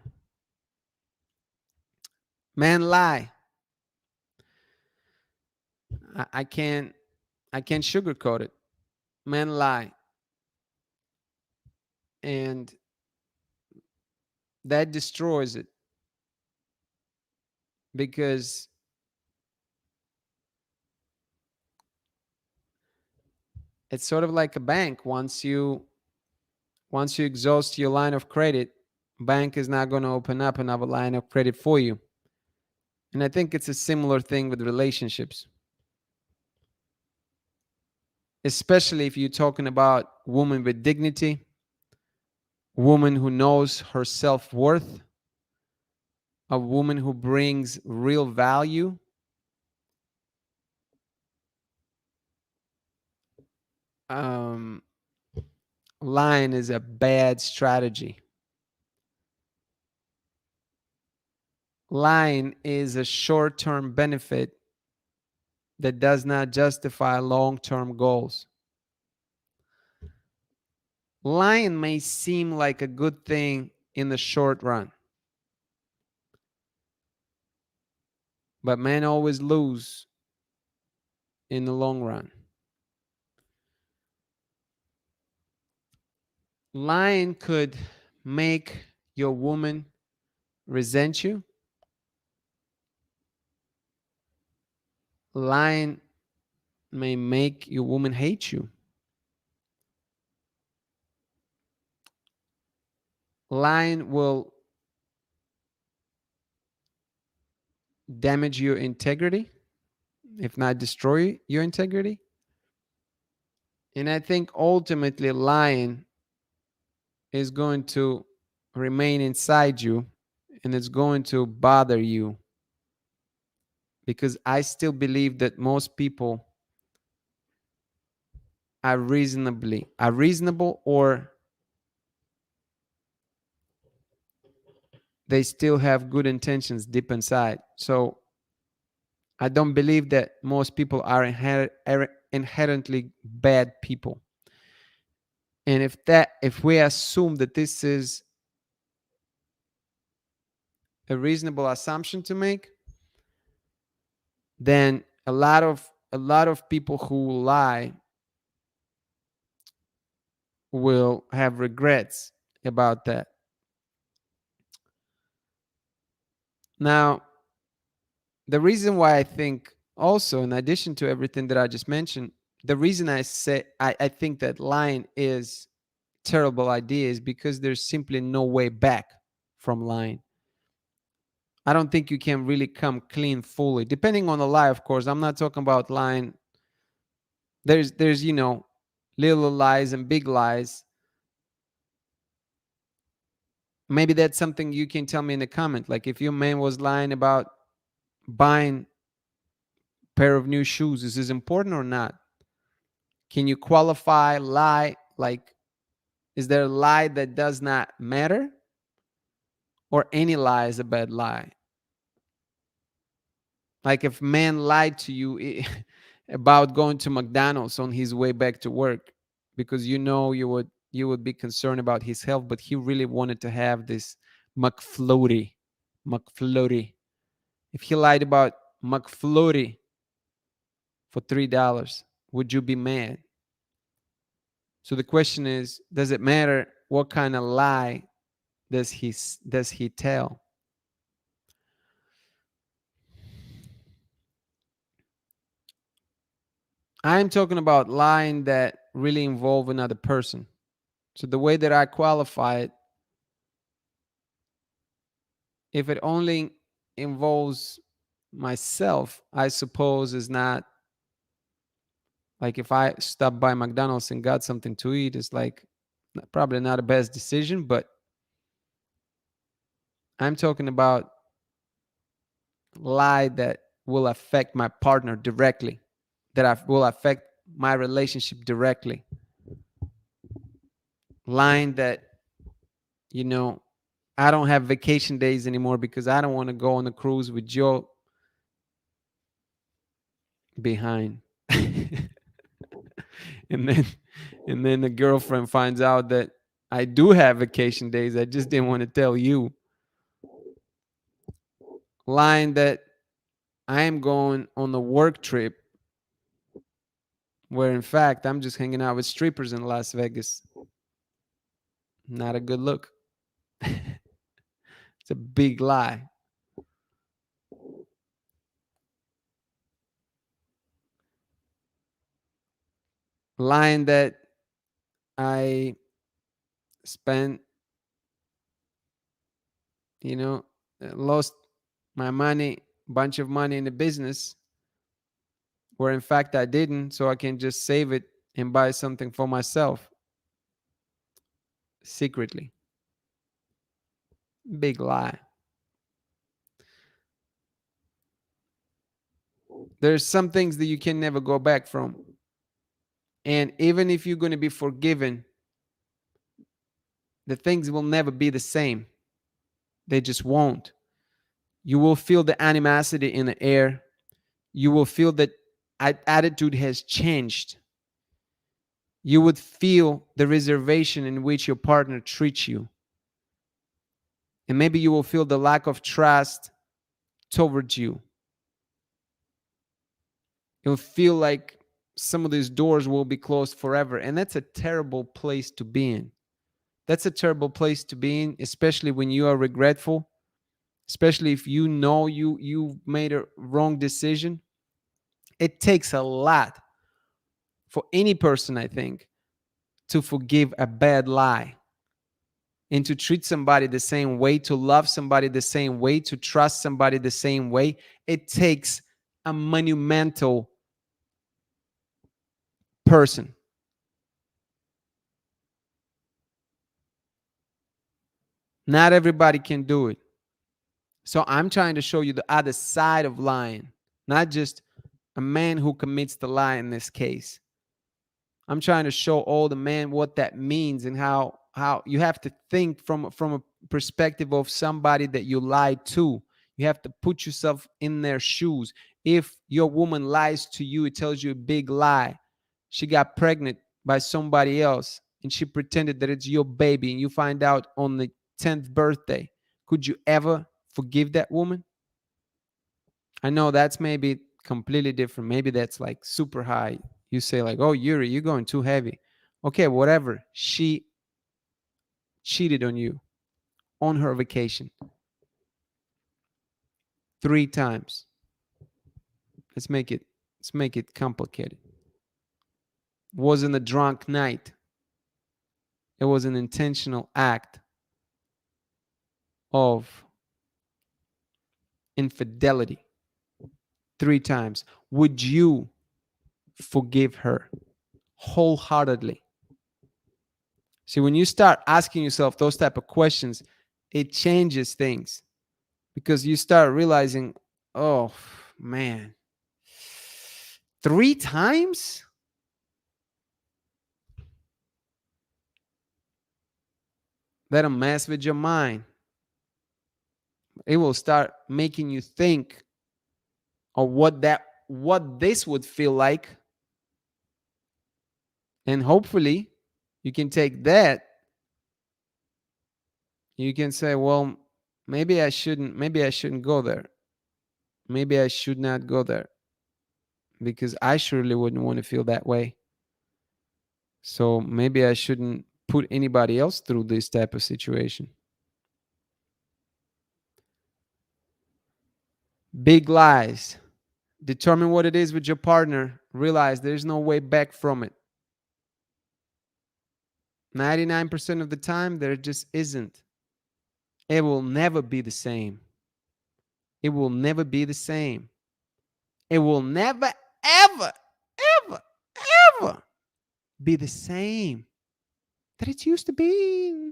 Men lie. I can't sugarcoat it. Men lie. And that destroys it, because it's sort of like a bank. Once you exhaust your line of credit, bank is not going to open up another line of credit for you. And I think it's a similar thing with relationships, especially if you're talking about woman with dignity, woman who knows her self-worth, a woman who brings real value. um, Lying is a bad strategy. Lying is a short-term benefit that does not justify long-term goals. Lying may seem like a good thing in the short run, but men always lose in the long run. Lying could make your woman resent you. Lying may make your woman hate you. Lying will damage your integrity, if not destroy your integrity. And I think ultimately lying is going to remain inside you and it's going to bother you, because I still believe that most people are reasonable, or they still have good intentions deep inside. So I don't believe that most people are inherently bad people. And if we assume that this is a reasonable assumption to make, then a lot of people who lie will have regrets about that. Now, the reason why I think also, in addition to everything that I just mentioned, the reason I think that lying is terrible idea is because there's simply no way back from lying. I don't think you can really come clean fully, depending on the lie, of course. I'm not talking about lying. There's little lies and big lies. Maybe that's something you can tell me in the comment. Like, if your man was lying about buying a pair of new shoes, is this important or not? Can you qualify lie? Like, is there a lie that does not matter, or any lie is a bad lie? Like, if man lied to you about going to McDonald's on his way back to work, because you would be concerned about his health, but he really wanted to have this McFlurry. McFlurry. If he lied about McFlurry for $3, would you be mad? So the question is, does it matter what kind of lie does he tell? I'm talking about lying that really involve another person. So the way that I qualify it, if it only involves myself, I suppose is not like, if I stop by McDonald's and got something to eat, it's like probably not the best decision, but I'm talking about lie that will affect my partner directly, will affect my relationship directly. Lying that, you know, I don't have vacation days anymore because I don't want to go on a cruise with your behind. and then and then the girlfriend finds out that I do have vacation days. I just didn't want to tell you. Lying that I am going on a work trip where in fact I'm just hanging out with strippers in Las Vegas. Not a good look. It's a big lie. lying that I spent, you know, lost my money, bunch of money in the business, where in fact I didn't, so I can just save it and buy something for myself secretly. Big lie. There's some things that you can never go back from. And even if you're going to be forgiven, the things will never be the same. They just won't. You will feel the animosity in the air. You will feel that attitude has changed. You would feel the reservation in which your partner treats you. And maybe you will feel the lack of trust towards you. You'll feel like some of these doors will be closed forever. And that's a terrible place to be in. That's a terrible place to be in, especially when you are regretful, especially if you know you made a wrong decision. It takes a lot for any person, I think, to forgive a bad lie and to treat somebody the same way, to love somebody the same way, to trust somebody the same way. It takes a monumental person. Not everybody can do it. So I'm trying to show you the other side of lying, not just a man who commits the lie in this case. I'm trying to show all the men what that means and how you have to think from a perspective of somebody that you lied to. You have to put yourself in their shoes. If your woman lies to you, it tells you a big lie. She got pregnant by somebody else and she pretended that it's your baby and you find out on the 10th birthday. Could you ever forgive that woman? I know that's maybe completely different. Maybe that's like super high. You say like, "Oh, Yuri, you're going too heavy." Okay, whatever. She cheated on you on her vacation 3 times. Let's make it complicated. It wasn't a drunk night. It was an intentional act of infidelity. 3 times. Would you forgive her wholeheartedly? See, when you start asking yourself those type of questions, it changes things because you start realizing, oh man, 3 times? That'll mess with your mind. It will start making you think of what this would feel like. And hopefully you can take that. You can say, well, maybe I shouldn't go there. Maybe I should not go there because I surely wouldn't want to feel that way. So maybe I shouldn't put anybody else through this type of situation. Big lies. Determine what it is with your partner. Realize there's no way back from it. 99% of the time, there just isn't. It will never be the same. It will never be the same. It will never, ever, ever, ever be the same that it used to be.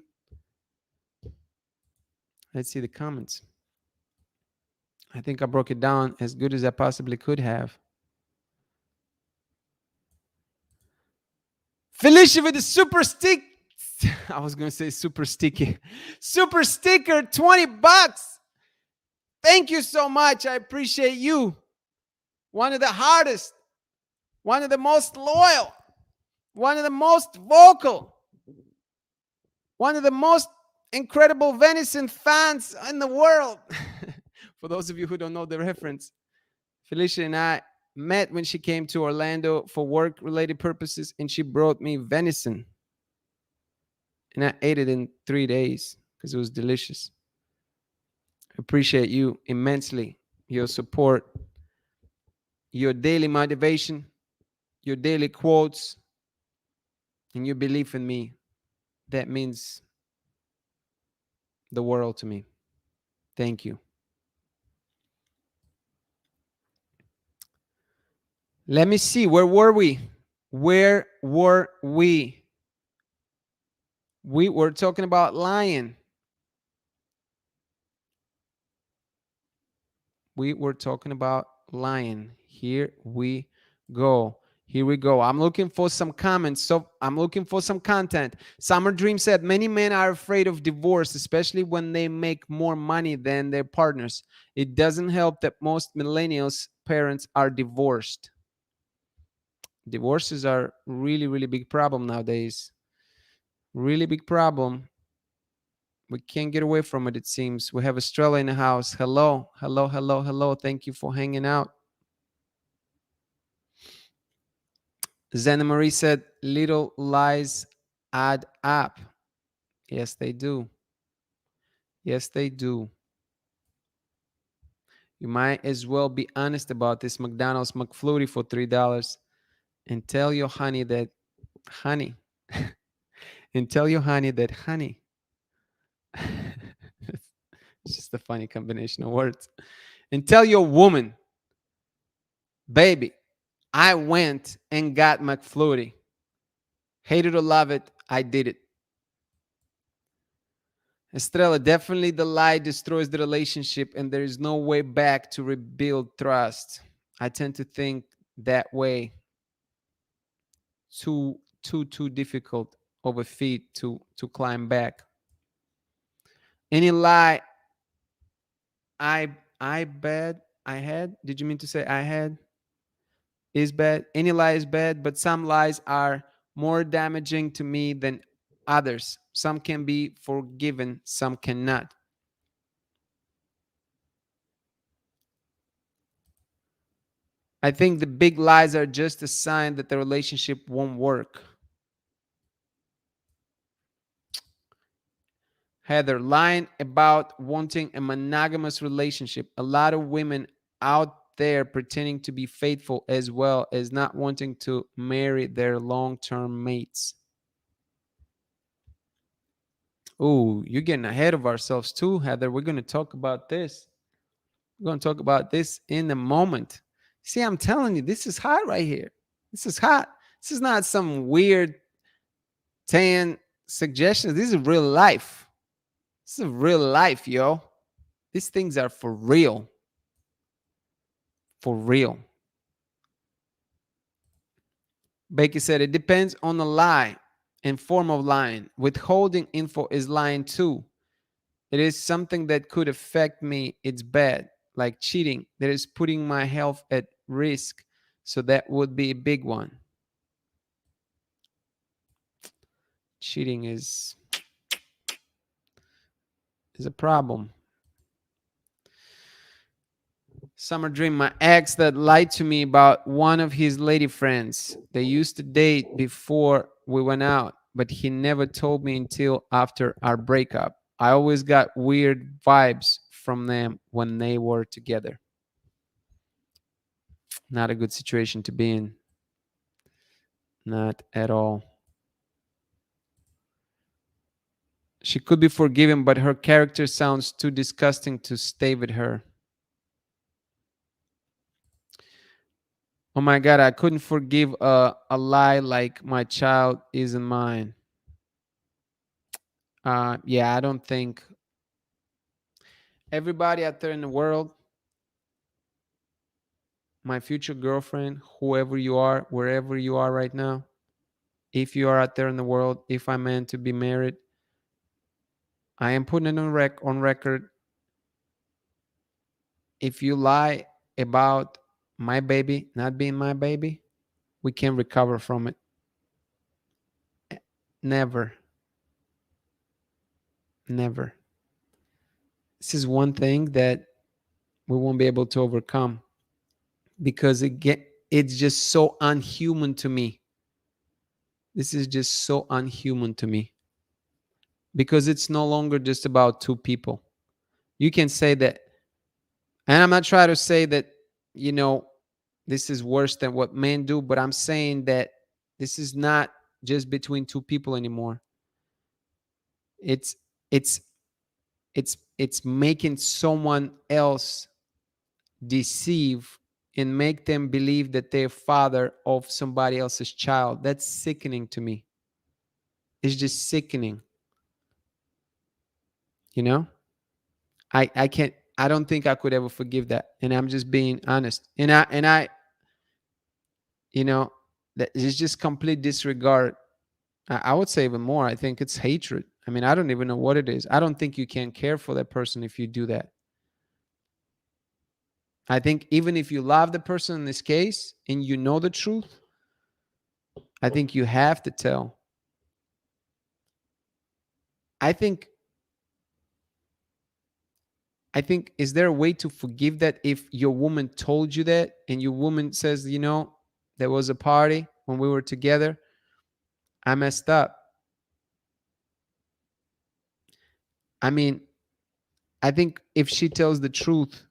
Let's see the comments. I think I broke it down as good as I possibly could have. Felicia with the super stick. I was going to say super sticky. Super sticker, $20. Thank you so much. I appreciate you. One of the hardest, one of the most loyal, one of the most vocal, one of the most incredible venison fans in the world. For those of you who don't know the reference, Felicia and I met when she came to Orlando for work-related purposes, and she brought me venison. And I ate it in 3 days because it was delicious. Appreciate you immensely, your support, your daily motivation, your daily quotes, and your belief in me, that means the world to me. Thank you. Let me see. Where were we? Where were we? We were talking about lying. We were talking about lying. Here we go. Here we go. I'm looking for some comments. So I'm looking for some content. Summer Dream said many men are afraid of divorce, especially when they make more money than their partners. It doesn't help that most millennials' parents are divorced. Divorces are really, really big problem nowadays. Really big problem. We can't get away from it, it seems. We have Estrella in the house. Hello, hello, hello, hello. Thank you for hanging out. Zena Marie said, little lies add up. Yes, they do. Yes, they do. You might as well be honest about this McDonald's McFlurry for $3 and tell your honey that, honey, and tell your honey that, honey. It's just a funny combination of words. And tell your woman, baby, I went and got McFlurry. Hate it or love it, I did it. Estrella, definitely the lie destroys the relationship and there is no way back to rebuild trust. I tend to think that way. Too difficult of a feat to climb back. Any lie I bad I had? Did you mean to say I had? Is bad. Any lie is bad, but some lies are more damaging to me than others. Some can be forgiven, some cannot. I think the big lies are just a sign that the relationship won't work. Heather, lying about wanting a monogamous relationship. A lot of women out there pretending to be faithful as well as not wanting to marry their long-term mates. Oh, you're getting ahead of ourselves too, Heather. We're going to talk about this. We're going to talk about this in a moment. See, I'm telling you, this is hot right here. This is hot. This is not some weird 10 suggestions. This is real life. This is real life, yo. These things are for real. For real. Becky said it depends on the lie and form of lying. Withholding info is lying too. It is something that could affect me. It's bad. Like cheating, that is putting my health at risk. So that would be a big one. Cheating is a problem. Summer Dream, my ex that lied to me about one of his lady friends. They used to date before we went out, but he never told me until after our breakup. I always got weird vibes from them when they were together. Not a good situation to be in. Not at all. She could be forgiven, but her character sounds too disgusting to stay with her. Oh my God, I couldn't forgive a lie like my child isn't mine. Yeah, I don't think everybody out there in the world, my future girlfriend, whoever you are, wherever you are right now, if you are out there in the world, if I'm meant to be married, I am putting it on record. If you lie about my baby not being my baby, we can't recover from it. Never. Never. This is one thing that we won't be able to overcome because it's just so unhuman to me. This is just so unhuman to me because it's no longer just about two people. You can say that, and I'm not trying to say that, you know, this is worse than what men do, but I'm saying that this is not just between two people anymore. It's it's it's making someone else deceive and make them believe that they're father of somebody else's child. That's sickening to me. It's just sickening. You know, I can't. I don't think I could ever forgive that. And I'm just being honest. And I you know, that is just complete disregard. I would say even more. I think it's hatred. I mean, I don't even know what it is. I don't think you can care for that person if you do that. I think even if you love the person in this case and you know the truth, I think you have to tell. I think is there a way to forgive that if your woman told you that and your woman says, there was a party when we were together, I messed up. I mean, I think if she tells the truth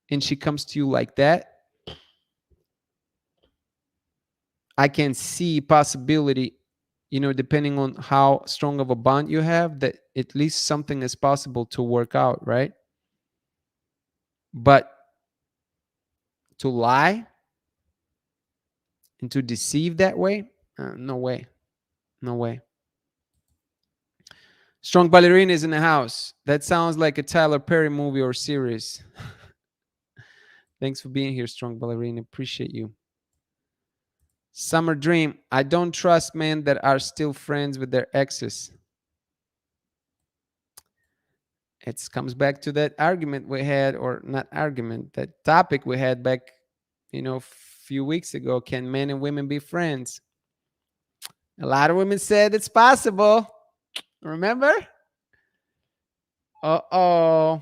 and she comes to you like that, I can see possibility, depending on how strong of a bond you have, that at least something is possible to work out, right? But to lie and to deceive that way, no way. No way. Strong Ballerina is in the house. That sounds like a Tyler Perry movie or series. Thanks for being here, Strong Ballerina. Appreciate you. Summer Dream. I don't trust men that are still friends with their exes. It comes back to that argument we had, or not argument, that topic we had back, a few weeks ago. Can men and women be friends? A lot of women said it's possible. Remember? Uh-oh.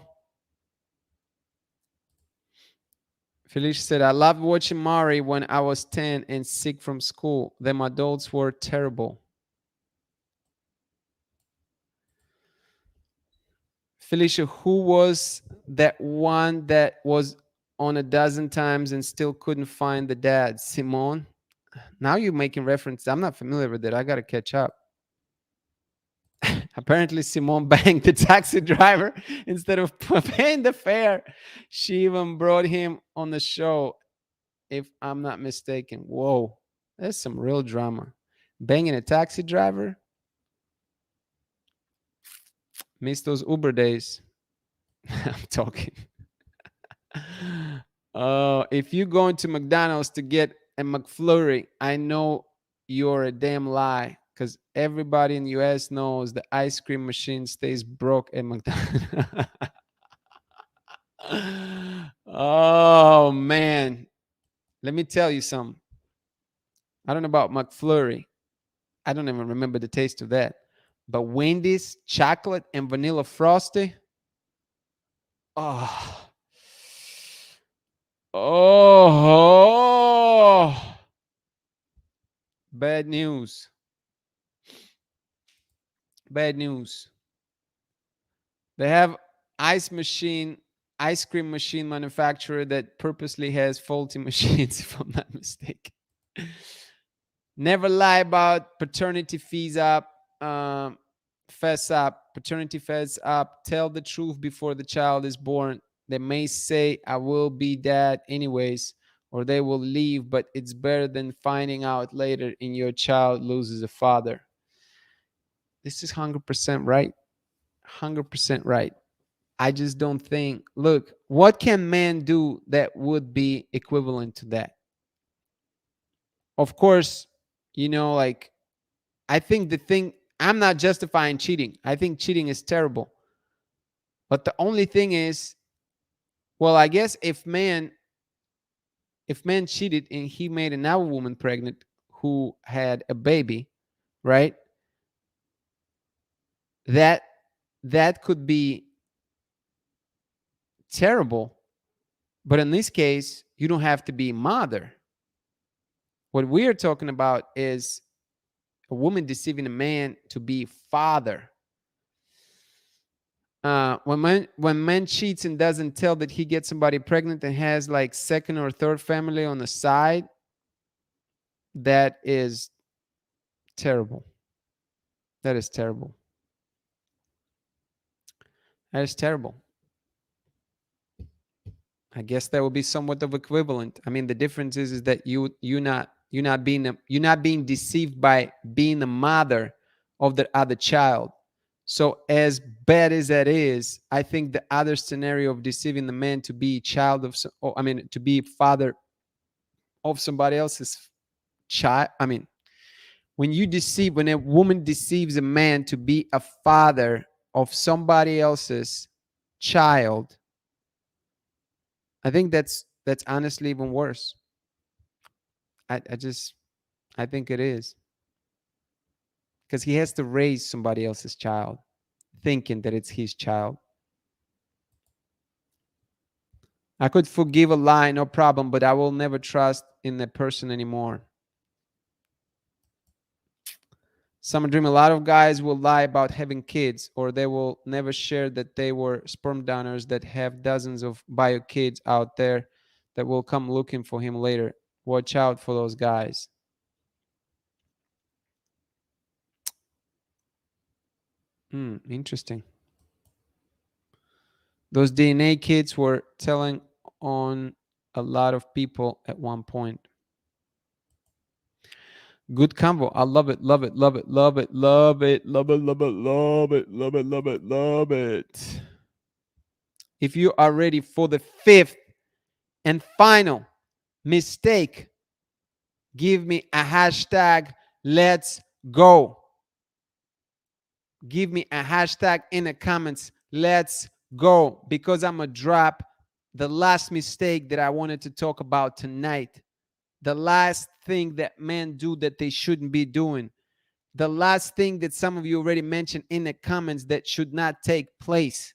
Felicia said, I loved watching Mari when I was 10 and sick from school. Them adults were terrible. Felicia, who was that one that was on a dozen times and still couldn't find the dad? Simone? Now you're making reference. I'm not familiar with it. I got to catch up. Apparently, Simone banged the taxi driver instead of paying the fare. She even brought him on the show, if I'm not mistaken. Whoa, that's some real drama. Banging a taxi driver? Miss those Uber days. I'm talking. If you go into McDonald's to get a McFlurry, I know you're a damn lie, because everybody in the US knows the ice cream machine stays broke at McDonald's. Oh man, let me tell you something. I don't know about McFlurry. I don't even remember the taste of that. But Wendy's chocolate and vanilla frosty. Oh. Oh. Bad news. Bad news. They have ice cream machine manufacturer that purposely has faulty machines, if I'm not mistaken. Never lie about paternity fees up. Fess up. Paternity fess up. Tell the truth before the child is born. They may say, I will be dad anyways, or they will leave, but it's better than finding out later and your child loses a father. This is 100% right. 100% right. I just don't think, look, what can men do that would be equivalent to that? Of course, like, I think I'm not justifying cheating. I think cheating is terrible. But the only thing is, well, I guess if man cheated and he made another woman pregnant who had a baby, right? That that could be terrible. But in this case, you don't have to be mother. What we're talking about is a woman deceiving a man to be father. When man cheats and doesn't tell that he gets somebody pregnant and has like second or third family on the side, that is terrible. That is terrible. That is terrible. I guess that would be somewhat of equivalent. I mean, the difference is that you're not being deceived by being the mother of the other child. So as bad as that is, I think the other scenario of deceiving the man to be child of, I mean, to be father of somebody else's child. I mean, when a woman deceives a man to be a father of somebody else's child, I think that's honestly even worse. I think it is, because he has to raise somebody else's child, thinking that it's his child. I could forgive a lie, no problem, but I will never trust in the person anymore. Summer Dream, a lot of guys will lie about having kids, or they will never share that they were sperm donors that have dozens of bio kids out there that will come looking for him later. Watch out for those guys. Interesting. Those DNA kits were telling on a lot of people at one point. Good combo. I love it, love it, love it, love it, love it, love it, love it, love it, love it, love it, love it. If you are ready for the fifth and final mistake, give me a hashtag. Let's go. Give me a hashtag in the comments. Let's go. Because I'm going to drop the last mistake that I wanted to talk about tonight. The last thing that men do that they shouldn't be doing. The last thing that some of you already mentioned in the comments that should not take place.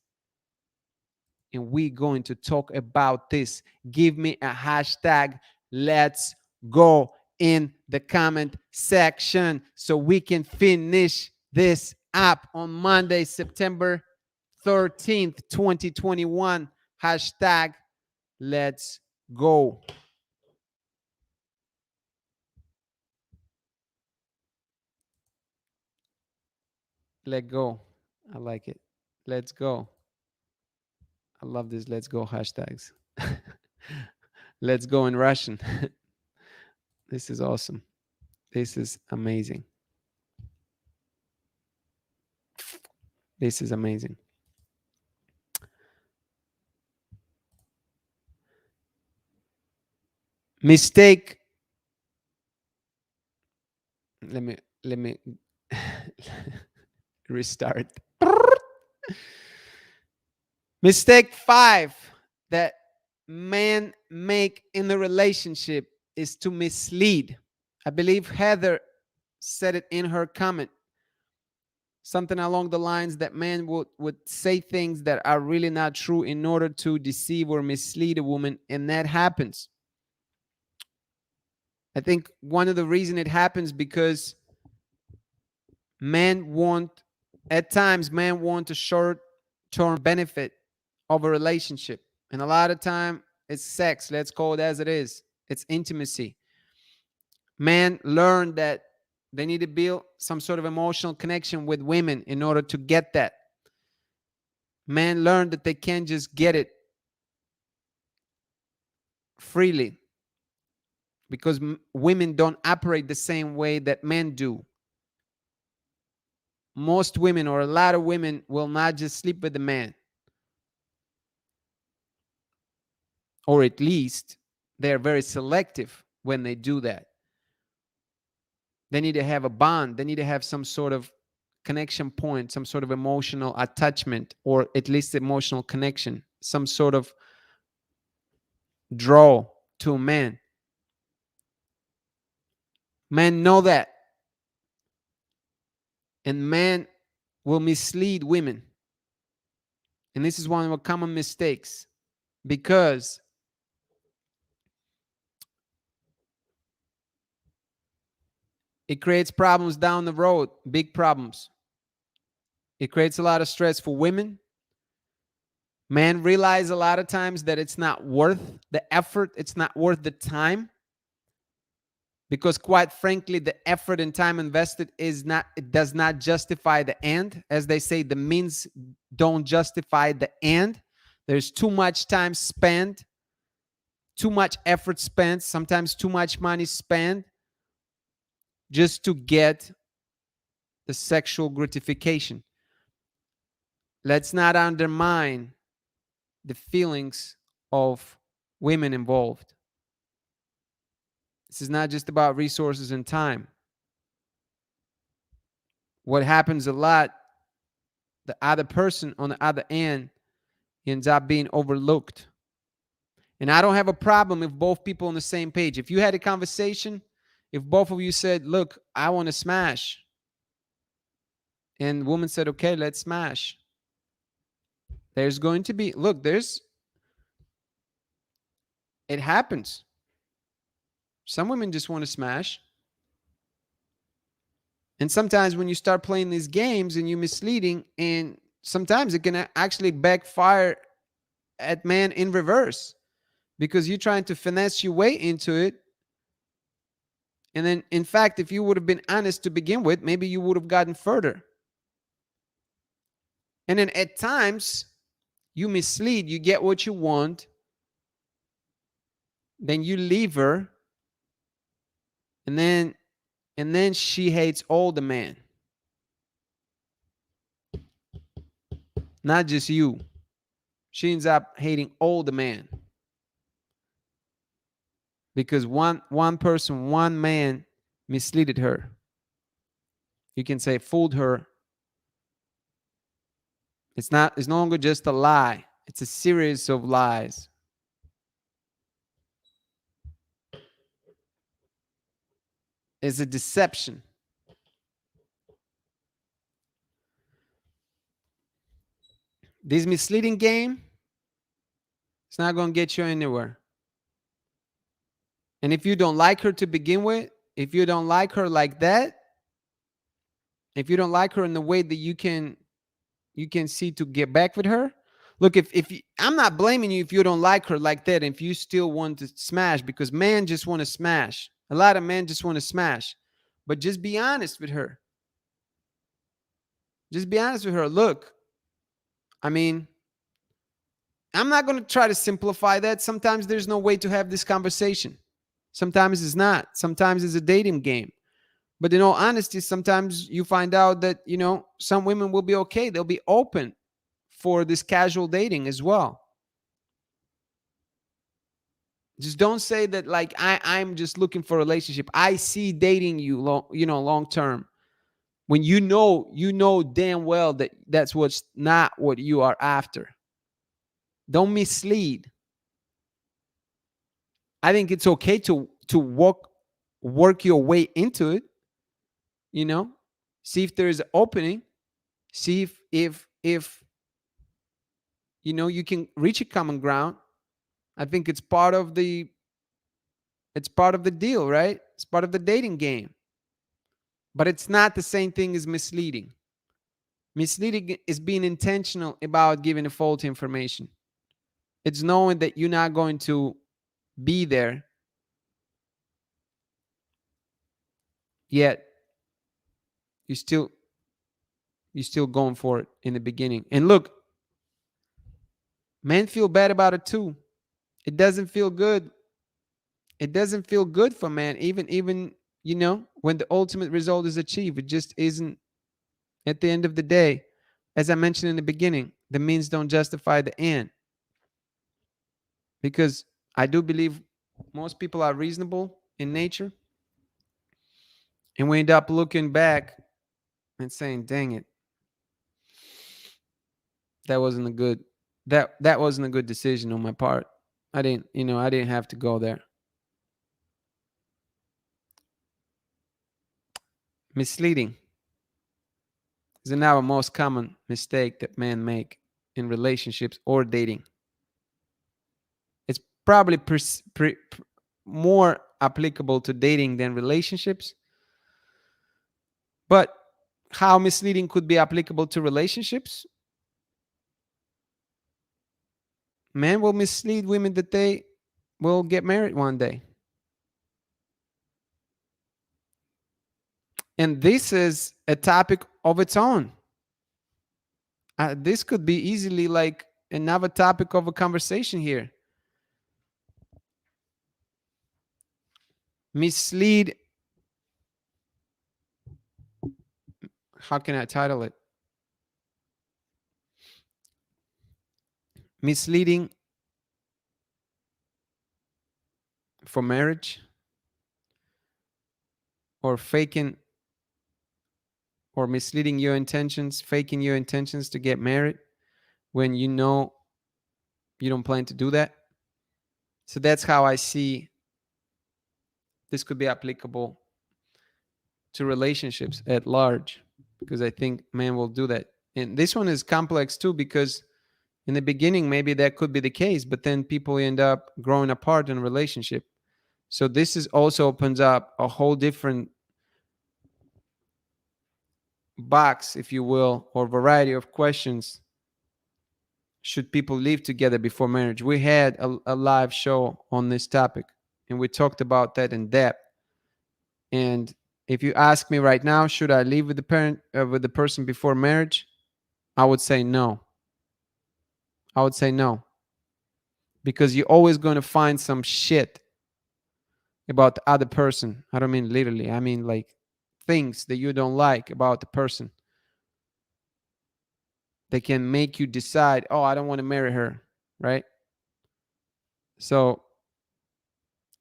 And we're going to talk about this. Give me a hashtag. Let's go in the comment section so we can finish this up on Monday, September 13th, 2021. Hashtag let's go. Let go. I like it. Let's go. I love this let's go hashtags. Let's go in Russian. This is awesome. This is amazing. This is amazing. Mistake. Let me restart. Mistake 5 that men make in the relationship is to mislead. I believe Heather said it in her comment. Something along the lines that men would say things that are really not true in order to deceive or mislead a woman, and that happens. I think one of the reasons it happens because at times men want a short-term benefit of a relationship. And a lot of time it's sex. Let's call it as it is. It's intimacy. Men learn that they need to build some sort of emotional connection with women in order to get that. Men learn that they can't just get it freely because women don't operate the same way that men do. Most women, or a lot of women, will not just sleep with the man. Or at least they're very selective when they do that. They need to have a bond. They need to have some sort of connection point, some sort of emotional attachment, or at least emotional connection, some sort of draw to a man. Men know that. And men will mislead women. And this is one of the common mistakes because it creates problems down the road, big problems. It creates a lot of stress for women. Men realize a lot of times that it's not worth the effort. It's not worth the time. because quite frankly, the effort and time invested is not, it does not justify the end. As they say, the means don't justify the end. There's too much time spent, too much effort spent, sometimes too much money spent just to get the sexual gratification. Let's not undermine the feelings of women involved. This is not just about resources and time. What happens a lot, the other person on the other end ends up being overlooked. And I don't have a problem if both people on the same page. If you had a conversation, if both of you said, look, I want to smash, and the woman said, okay, let's smash. There's going to be, look, it happens. Some women just want to smash. And sometimes when you start playing these games and you're misleading, and sometimes it can actually backfire at man in reverse, because you're trying to finesse your way into it. And then, in fact, if you would have been honest to begin with, maybe you would have gotten further. And then at times, you mislead, you get what you want, then you leave her, and then she hates all the man, not just you. She ends up hating all the man, because one person, one man misleaded her. You can say fooled her. It's no longer just a lie. It's a series of lies. It's a deception. This misleading game, it's not going to get you anywhere. And if you don't like her to begin with, if you don't like her like that, if you don't like her in the way that you can see to get back with her, look, if you, I'm not blaming you if you don't like her like that, and if you still want to smash, because men just want to smash. A lot of men just want to smash. But just be honest with her. Just be honest with her. Look, I mean, I'm not going to try to simplify that. Sometimes there's no way to have this conversation. Sometimes it's not. Sometimes it's a dating game. But in all honesty, sometimes you find out that, some women will be okay. They'll be open for this casual dating as well. Just don't say that like I'm just looking for a relationship. I see dating you long term. When you know damn well that that's what's not what you are after. Don't mislead. I think it's okay to work your way into it. See if there is an opening. See if you can reach a common ground. I think it's part of the deal, right? It's part of the dating game. But it's not the same thing as misleading. Misleading is being intentional about giving a faulty information. It's knowing that you're not going to be there, yet you're still going for it in the beginning. And look, men feel bad about it too. It doesn't feel good. It doesn't feel good for man, even when the ultimate result is achieved. It just isn't. At the end of the day, as I mentioned in the beginning, the means don't justify the end. Because I do believe most people are reasonable in nature, and we end up looking back and saying, dang it, that wasn't a good that wasn't a good decision on my part. I didn't have to go there. Misleading is now a most common mistake that men make in relationships or dating. It's probably more applicable to dating than relationships. But how misleading could be applicable to relationships? Men will mislead women that they will get married one day. And this is a topic of its own. This could be easily like another topic of a conversation here. Mislead, how can I title it? Misleading for marriage, or faking or misleading your intentions, faking your intentions to get married when you know you don't plan to do that. So that's how I see this could be applicable to relationships at large, because I think men will do that. And this one is complex too, because in the beginning, maybe that could be the case, but then people end up growing apart in a relationship. So this is also opens up a whole different box, if you will, or variety of questions. Should people live together before marriage? We had a live show on this topic, and we talked about that in depth. And if you ask me right now, should I live with the person before marriage? I would say no. I would say no, because you're always going to find some shit about the other person. I don't mean literally. I mean like things that you don't like about the person. They can make you decide, oh, I don't want to marry her, right? So,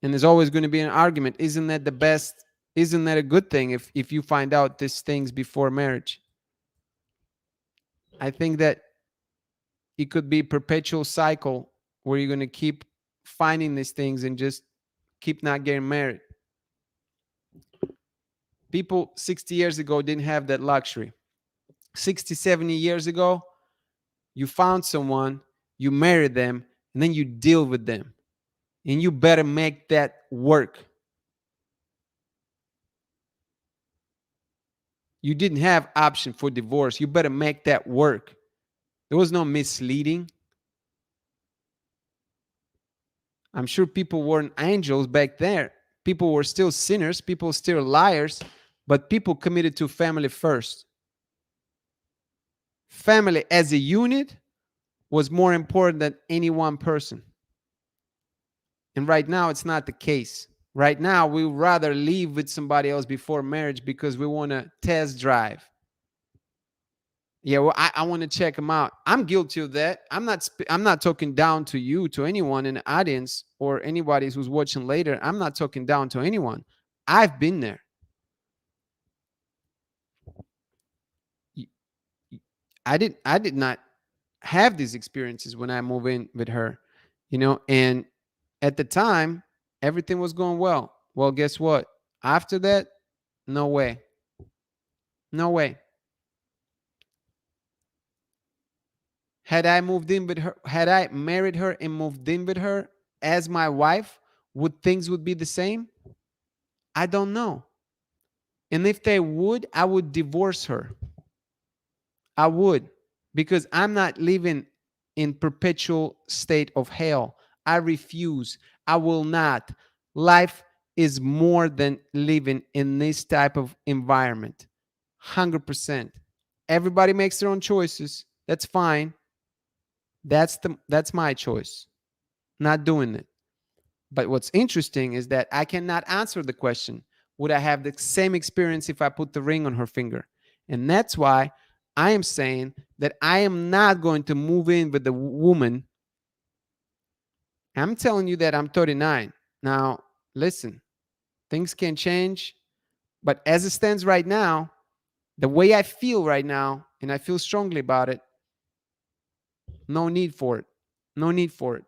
and there's always going to be an argument. Isn't that the best? Isn't that a good thing if you find out these things before marriage? I think that it could be a perpetual cycle where you're going to keep finding these things and just keep not getting married. People 60 years ago didn't have that luxury. 60, 70 years ago, you found someone, you married them, and then you deal with them. And you better make that work. You didn't have option for divorce. You better make that work. There was no misleading. I'm sure people weren't angels back there. People were still sinners, people still liars, but people committed to family first. Family as a unit was more important than any one person. And right now, it's not the case. Right now, we would rather live with somebody else before marriage because we want to test drive. Yeah, well, I want to check them out. I'm guilty of that. I'm not talking down to you, to anyone in the audience or anybody who's watching later. I'm not talking down to anyone. I've been there. I did not have these experiences when I moved in with her, and at the time everything was going well. Well, guess what? After that, no way. No way. Had I married her and moved in with her as my wife, would things would be the same? I don't know. And if they would, I would divorce her. I would, because I'm not living in perpetual state of hell. I refuse. I will not. Life is more than living in this type of environment. 100%. Everybody makes their own choices. That's fine. That's my choice. Not doing it. But what's interesting is that I cannot answer the question, would I have the same experience if I put the ring on her finger? And that's why I am saying that I am not going to move in with the woman. I'm telling you that I'm 39. Now, listen, things can change, but as it stands right now, the way I feel right now, and I feel strongly about it, no need for it. No need for it.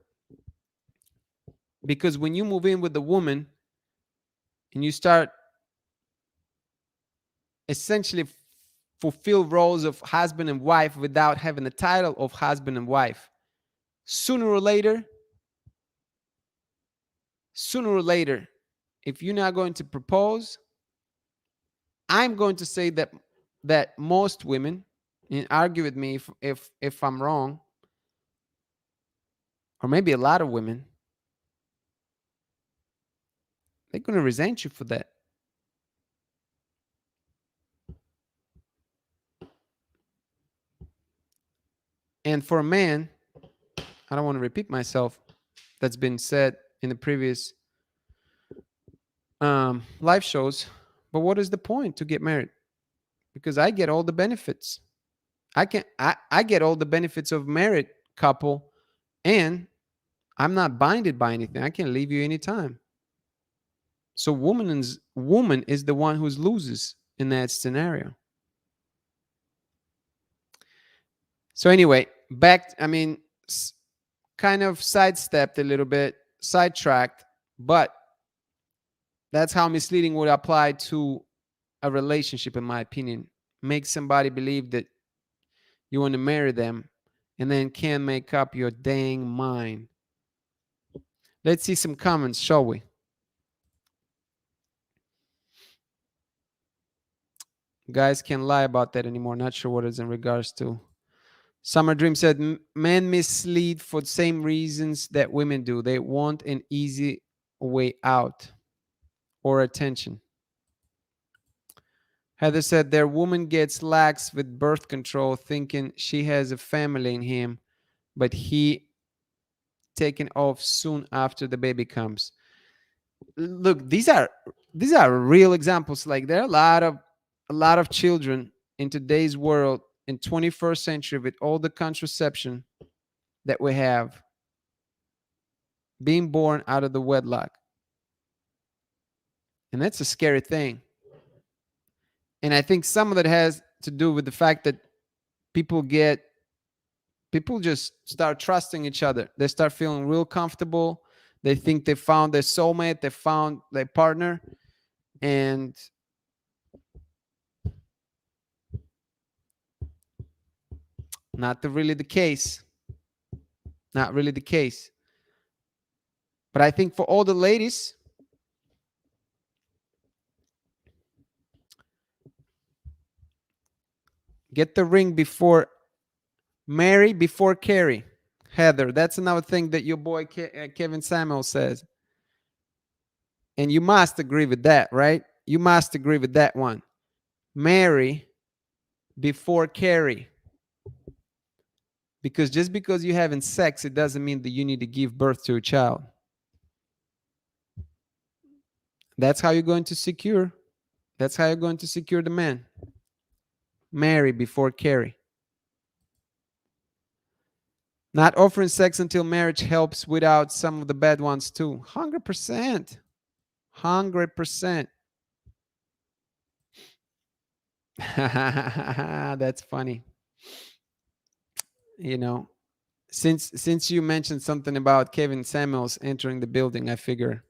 Because when you move in with the woman and you start essentially fulfill roles of husband and wife without having the title of husband and wife, sooner or later, sooner or later, if you're not going to propose, I'm going to say that most women, and argue with me if I'm wrong, or maybe a lot of women, they're going to resent you for that. And for a man, I don't want to repeat myself, that's been said in the previous live shows, but what is the point to get married? Because I get all the benefits. I get all the benefits of married couple, and I'm not binded by anything. I can leave you anytime. So woman is the one who loses in that scenario. So anyway, back. I mean, kind of sidestepped a little bit, sidetracked, but that's how misleading would apply to a relationship, in my opinion. Make somebody believe that you want to marry them, and then can't make up your dang mind. Let's see some comments, shall we? Guys can't lie about that anymore. Not sure what it's in regards to. Summer Dream said, men mislead for the same reasons that women do. They want an easy way out or attention. Heather said, their woman gets lax with birth control, thinking she has a family in him, but he taken off soon after the baby comes. Look, these are real examples. Like, there are a lot of children in today's world, in 21st century, with all the contraception that we have, being born out of the wedlock. And that's a scary thing. And I think some of it has to do with the fact that people just start trusting each other. They start feeling real comfortable. They think they found their soulmate, they found their partner, and not really the case. Not really the case. But I think for all the ladies, get the ring before marry, before carry. Heather, that's another thing that your boy Kevin Samuel says. And you must agree with that, right? You must agree with that one. Marry before carry. Because just because you're having sex, it doesn't mean that you need to give birth to a child. That's how you're going to secure. That's how you're going to secure the man. Marry before carry. Not offering sex until marriage helps without some of the bad ones too. 100%. 100%. That's funny. You know, since you mentioned something about Kevin Samuels entering the building, I figure,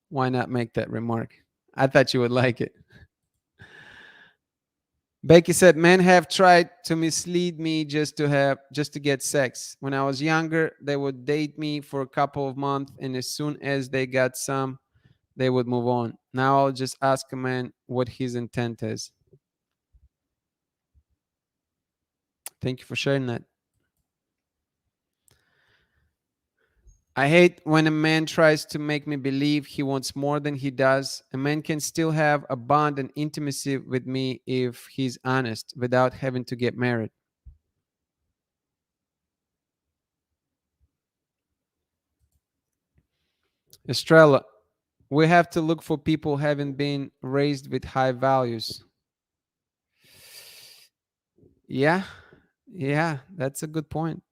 why not make that remark? I thought you would like it. Becky said, men have tried to mislead me just to get sex. When I was younger, they would date me for a couple of months, and as soon as they got some, they would move on. Now I'll just ask a man what his intent is. Thank you for sharing that. I hate when a man tries to make me believe he wants more than he does. A man can still have a bond and intimacy with me if he's honest, without having to get married. Estrella, we have to look for people having been raised with high values. Yeah, that's a good point.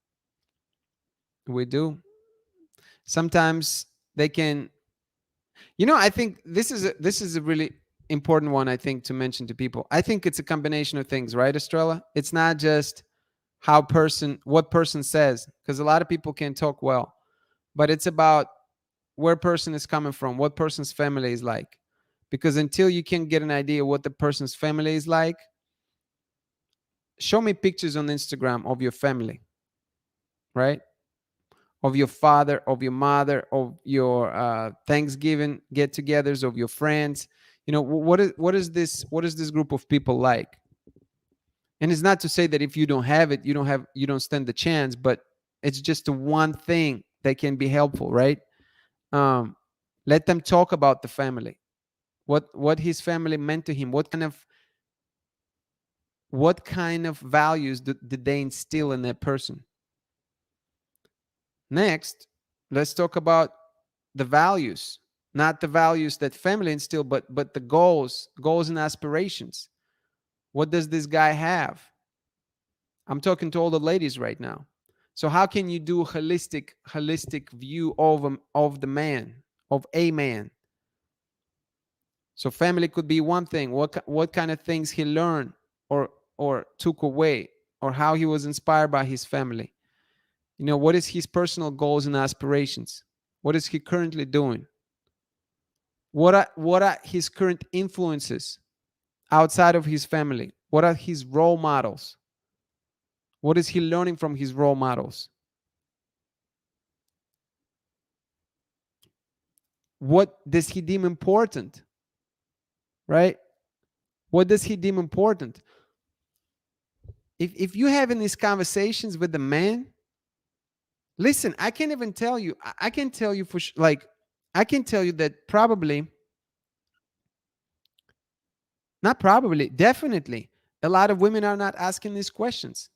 We do. Sometimes they can, I think this is a really important one, I think, to mention to people. I think it's a combination of things, right, Estrella? It's not just what person says, because a lot of people can talk well, but it's about where person is coming from, what person's family is like. Because until you can get an idea what the person's family is like, show me pictures on Instagram of your family, right? Of your father, of your mother, of your Thanksgiving get-togethers, of your friends. What is this group of people like? And it's not to say that if you don't have it, you don't stand the chance, but it's just the one thing that can be helpful, right? Let them talk about the family, what his family meant to him, what kind of values did they instill in that person. Next, let's talk about the values, not the values that family instill, but the goals and aspirations. What does this guy have? I'm talking to all the ladies right now. So how can you do a holistic view of the man, of a man? So family could be one thing. What kind of things he learned or took away, or how he was inspired by his family. What is his personal goals and aspirations? What is he currently doing? What are his current influences outside of his family? What are his role models? What is he learning from his role models? What does he deem important? Right? What does he deem important? If you're having these conversations with the man, listen, I can't even tell you. I can tell you I can tell you that probably, not probably, definitely, a lot of women are not asking these questions.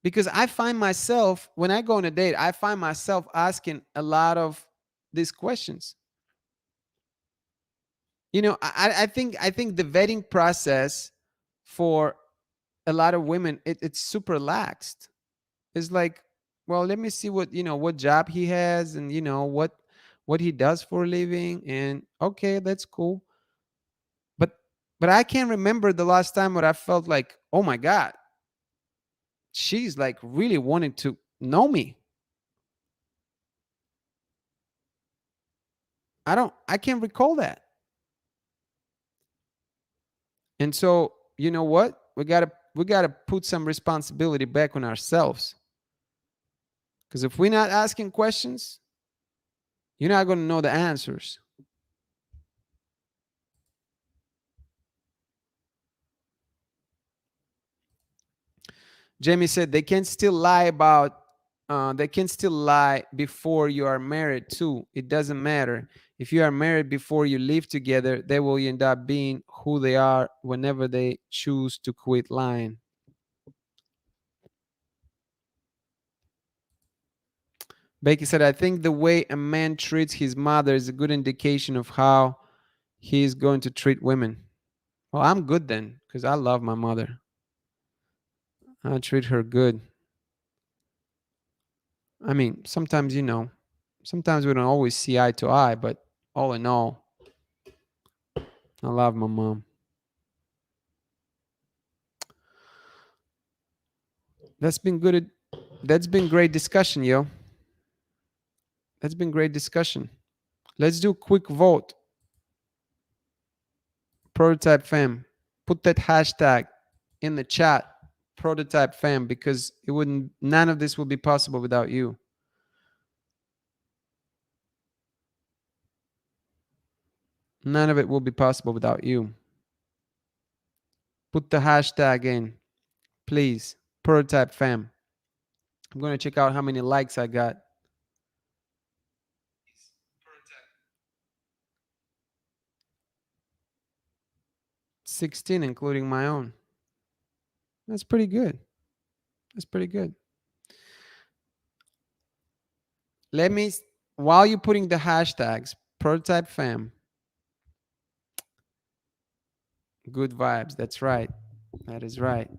Because I find myself, when I go on a date, I find myself asking a lot of these questions. I think the vetting process for a lot of women, it's super laxed. It's like, well, let me see what job he has, and what he does for a living, and okay, that's cool. But but I can't remember the last time where I felt like, oh my God, she's like really wanting to know me. I can't recall that. And so, you know what? We gotta put some responsibility back on ourselves. Because if we're not asking questions, you're not gonna know the answers. Jamie said they can still lie before you are married too. It doesn't matter. If you are married before you live together, they will end up being who they are whenever they choose to quit lying. Becky said, I think the way a man treats his mother is a good indication of how he is going to treat women. Well, I'm good then, because I love my mother. I treat her good. I mean, sometimes, sometimes we don't always see eye to eye, but all in all, I love my mom. That's been good. That's been great discussion, yo. That's been great discussion. Let's do a quick vote. Prototype fam. Put that hashtag in the chat. Prototype fam, because none of this would be possible without you. None of it will be possible without you. Put the hashtag in, please. Prototype fam. I'm going to check out how many likes I got. 16, including my own. That's pretty good. That's pretty good. Let me, while you're putting the hashtags, prototype fam, good vibes. That's right. That is right.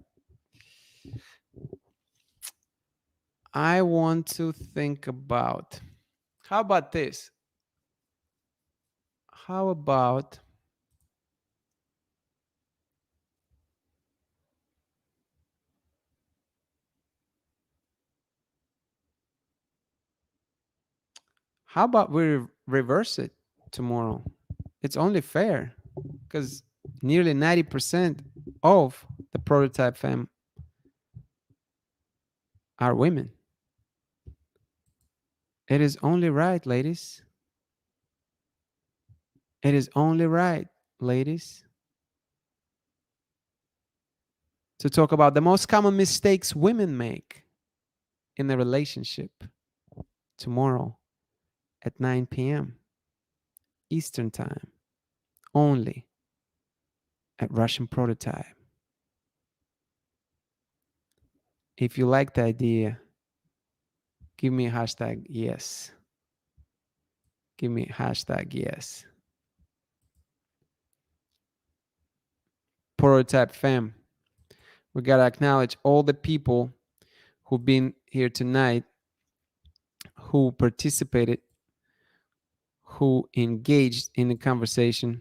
I want to think about, how about this? How about, we reverse it tomorrow? It's only fair, because nearly 90% of the prototype fam are women. It is only right, ladies. It is only right, ladies, to talk about the most common mistakes women make in a relationship tomorrow at 9 p.m. Eastern Time, only at Russian Prototype. If you like the idea, Give me hashtag yes. Give me hashtag yes. Prototype fam. We got to acknowledge all the people who've been here tonight, who participated, who engaged in the conversation,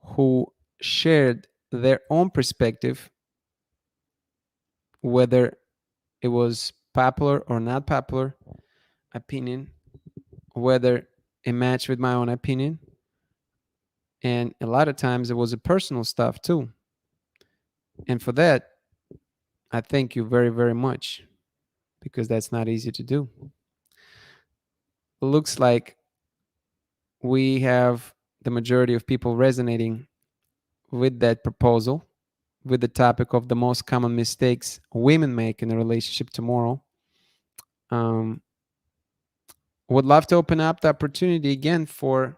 who shared their own perspective, whether it was popular or not popular opinion, whether it matched with my own opinion. And a lot of times it was a personal stuff too. And for that, I thank you very, very much, because that's not easy to do. It looks like we have the majority of people resonating with that proposal, with the topic of the most common mistakes women make in a relationship tomorrow. Um, would love to open up the opportunity again for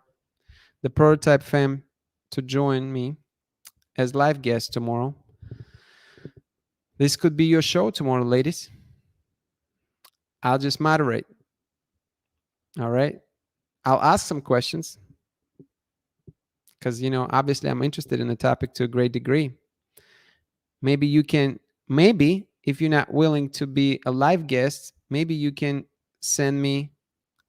the prototype fam to join me as live guest tomorrow. This could be your show tomorrow, ladies. I'll just moderate. All right. I'll ask some questions because, obviously I'm interested in the topic to a great degree. Maybe you can, maybe if you're not willing to be a live guest, maybe you can send me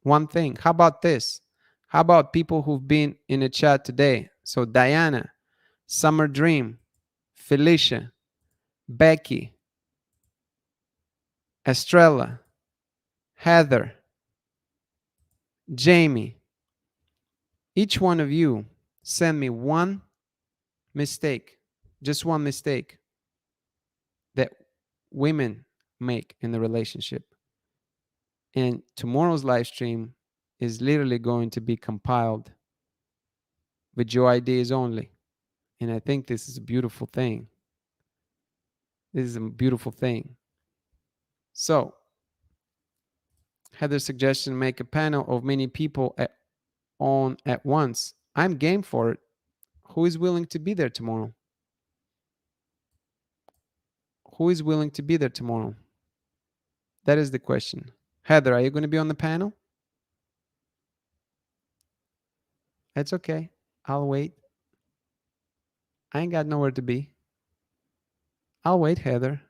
one thing. How about this? How about people who've been in the chat today? So Diana, Summer Dream, Felicia, Becky, Estrella, Heather, Jamie. Each one of you send me one mistake, just one mistake that women make in the relationship. And tomorrow's live stream is literally going to be compiled with your ideas only. And I think this is a beautiful thing. This is a beautiful thing. So, Heather's suggestion: make a panel of many people on at once. I'm game for it. Who is willing to be there tomorrow? Who is willing to be there tomorrow? That is the question. Heather, are you going to be on the panel? That's okay. I'll wait. I ain't got nowhere to be. I'll wait, Heather.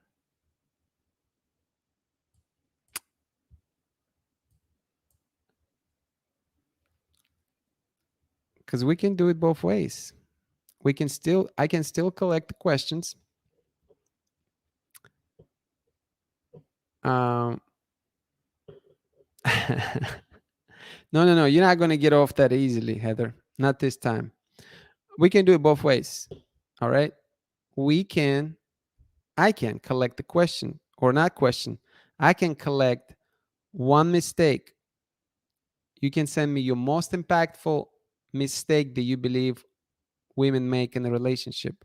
Because we can do it both ways. I can still collect the questions. Um, no. You're not going to get off that easily, Heather. Not this time. We can do it both ways. All right. I can collect the question, or not question. I can collect one mistake. You can send me your most impactful mistake that you believe women make in a relationship.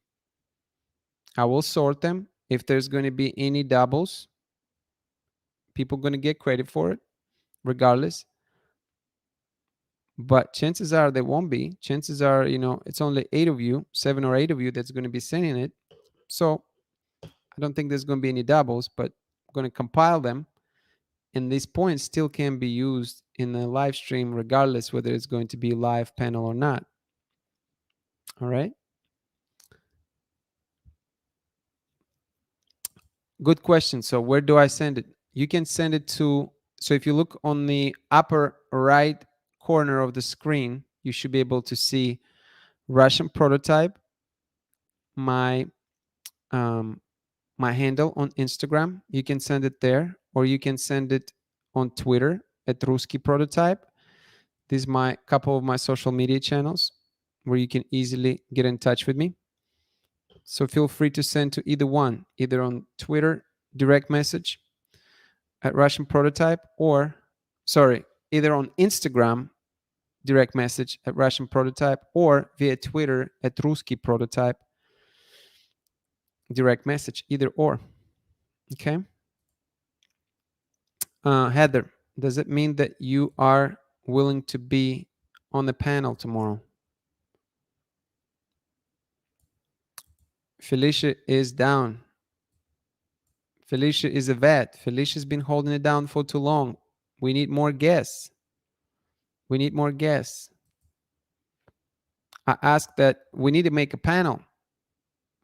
I will sort them. If there's going to be any doubles, people are going to get credit for it regardless. But chances are there won't be. Chances are, it's only 8 of you, 7 or 8 of you that's going to be sending it. So I don't think there's going to be any doubles, but I'm going to compile them. And these points still can be used in the live stream, regardless whether it's going to be a live panel or not. All right. Good question. So where do I send it? You can send it to, so if you look on the upper right corner of the screen, you should be able to see Russian Prototype, my my handle on Instagram. You can send it there, or you can send it on Twitter at Ruski Prototype. This is my couple of my social media channels where you can easily get in touch with me. So feel free to send to either one, either on Twitter direct message at Russian Prototype, or either on Instagram direct message at Russian Prototype, or via Twitter at Ruski Prototype direct message, either or. Okay. Heather, does it mean that you are willing to be on the panel tomorrow? Felicia is down. Felicia is a vet. Felicia's been holding it down for too long. We need more guests. We need more guests. I asked that we need to make a panel.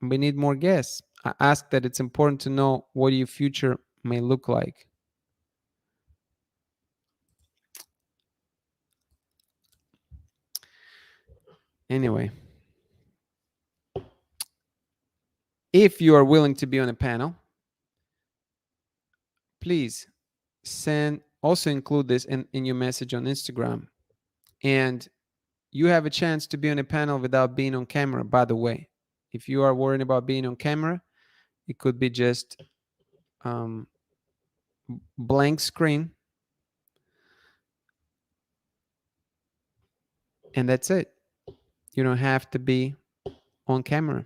We need more guests. I asked that it's important to know what your future may look like. Anyway, if you are willing to be on a panel, please also include this in your message on Instagram. And you have a chance to be on a panel without being on camera, by the way. If you are worried about being on camera, it could be just um, blank screen, and that's it. You don't have to be on camera.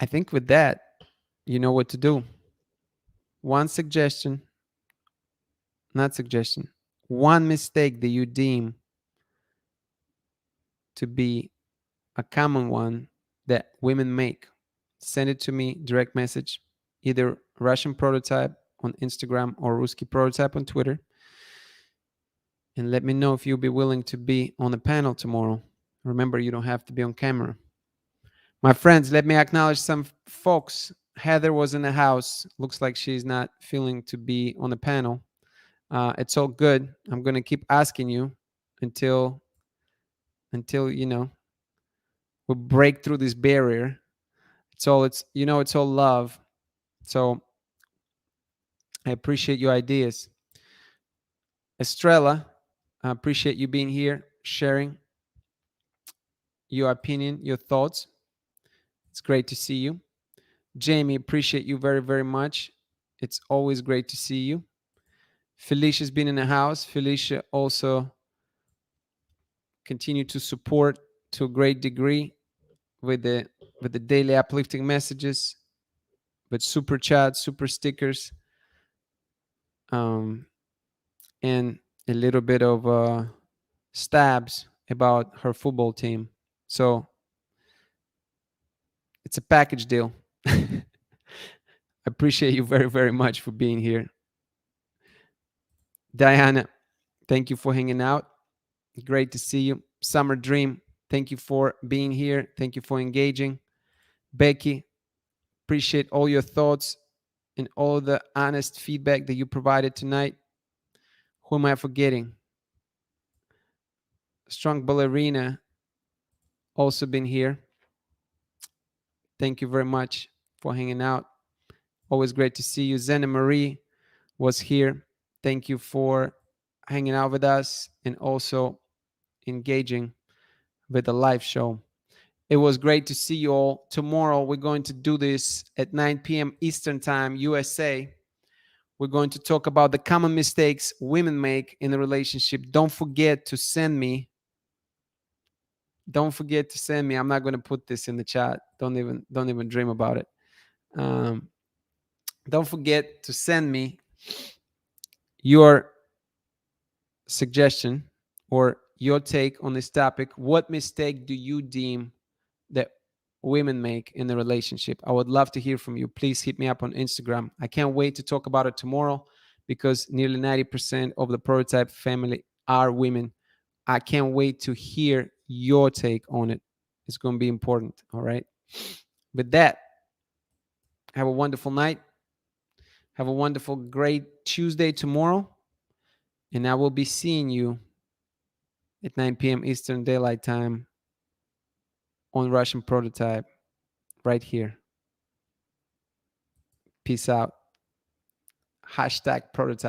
I think with that, you know what to do. One suggestion, not suggestion, one mistake that you deem to be a common one that women make, send it to me, direct message, either Russian Prototype on Instagram or Ruski Prototype on Twitter, and let me know if you'll be willing to be on the panel tomorrow. Remember, you don't have to be on camera. My friends, let me acknowledge some folks. Heather was in the house. Looks like she's not feeling to be on the panel. It's all good. I'm gonna keep asking you until you know we break through this barrier. It's all love. So I appreciate your ideas. Estrella, I appreciate you being here, sharing your opinion, your thoughts. It's great to see you. Jamie, appreciate you very, very much. It's always great to see you. Felicia's been in the house. Felicia also continued to support to a great degree with the daily uplifting messages, with super chats, super stickers, um, and a little bit of stabs about her football team. So it's a package deal. I appreciate you very, very much for being here. Diana, thank you for hanging out. Great to see you. Summer Dream, thank you for being here. Thank you for engaging. Becky, appreciate all your thoughts and all the honest feedback that you provided tonight. Who am I forgetting? Strong Ballerina, also been here. Thank you very much for hanging out. Always great to see you. Zena Marie was here. Thank you for hanging out with us and also engaging with the live show. It was great to see you all. Tomorrow, we're going to do this at 9 p.m. Eastern Time, USA. We're going to talk about the common mistakes women make in a relationship. Don't forget to send me. Don't forget to send me. I'm not going to put this in the chat. Don't even dream about it. Don't forget to send me your suggestion or your take on this topic. What mistake do you deem that women make in the relationship? I would love to hear from you. Please hit me up on Instagram. I can't wait to talk about it tomorrow because nearly 90% of the Prototype family are women. I can't wait to hear your take on it. It's going to be important. All right. With that, have a wonderful night. Have a wonderful, great Tuesday tomorrow. And I will be seeing you at 9 p.m. Eastern Daylight Time on Russian Prototype right here. Peace out. #Prototype.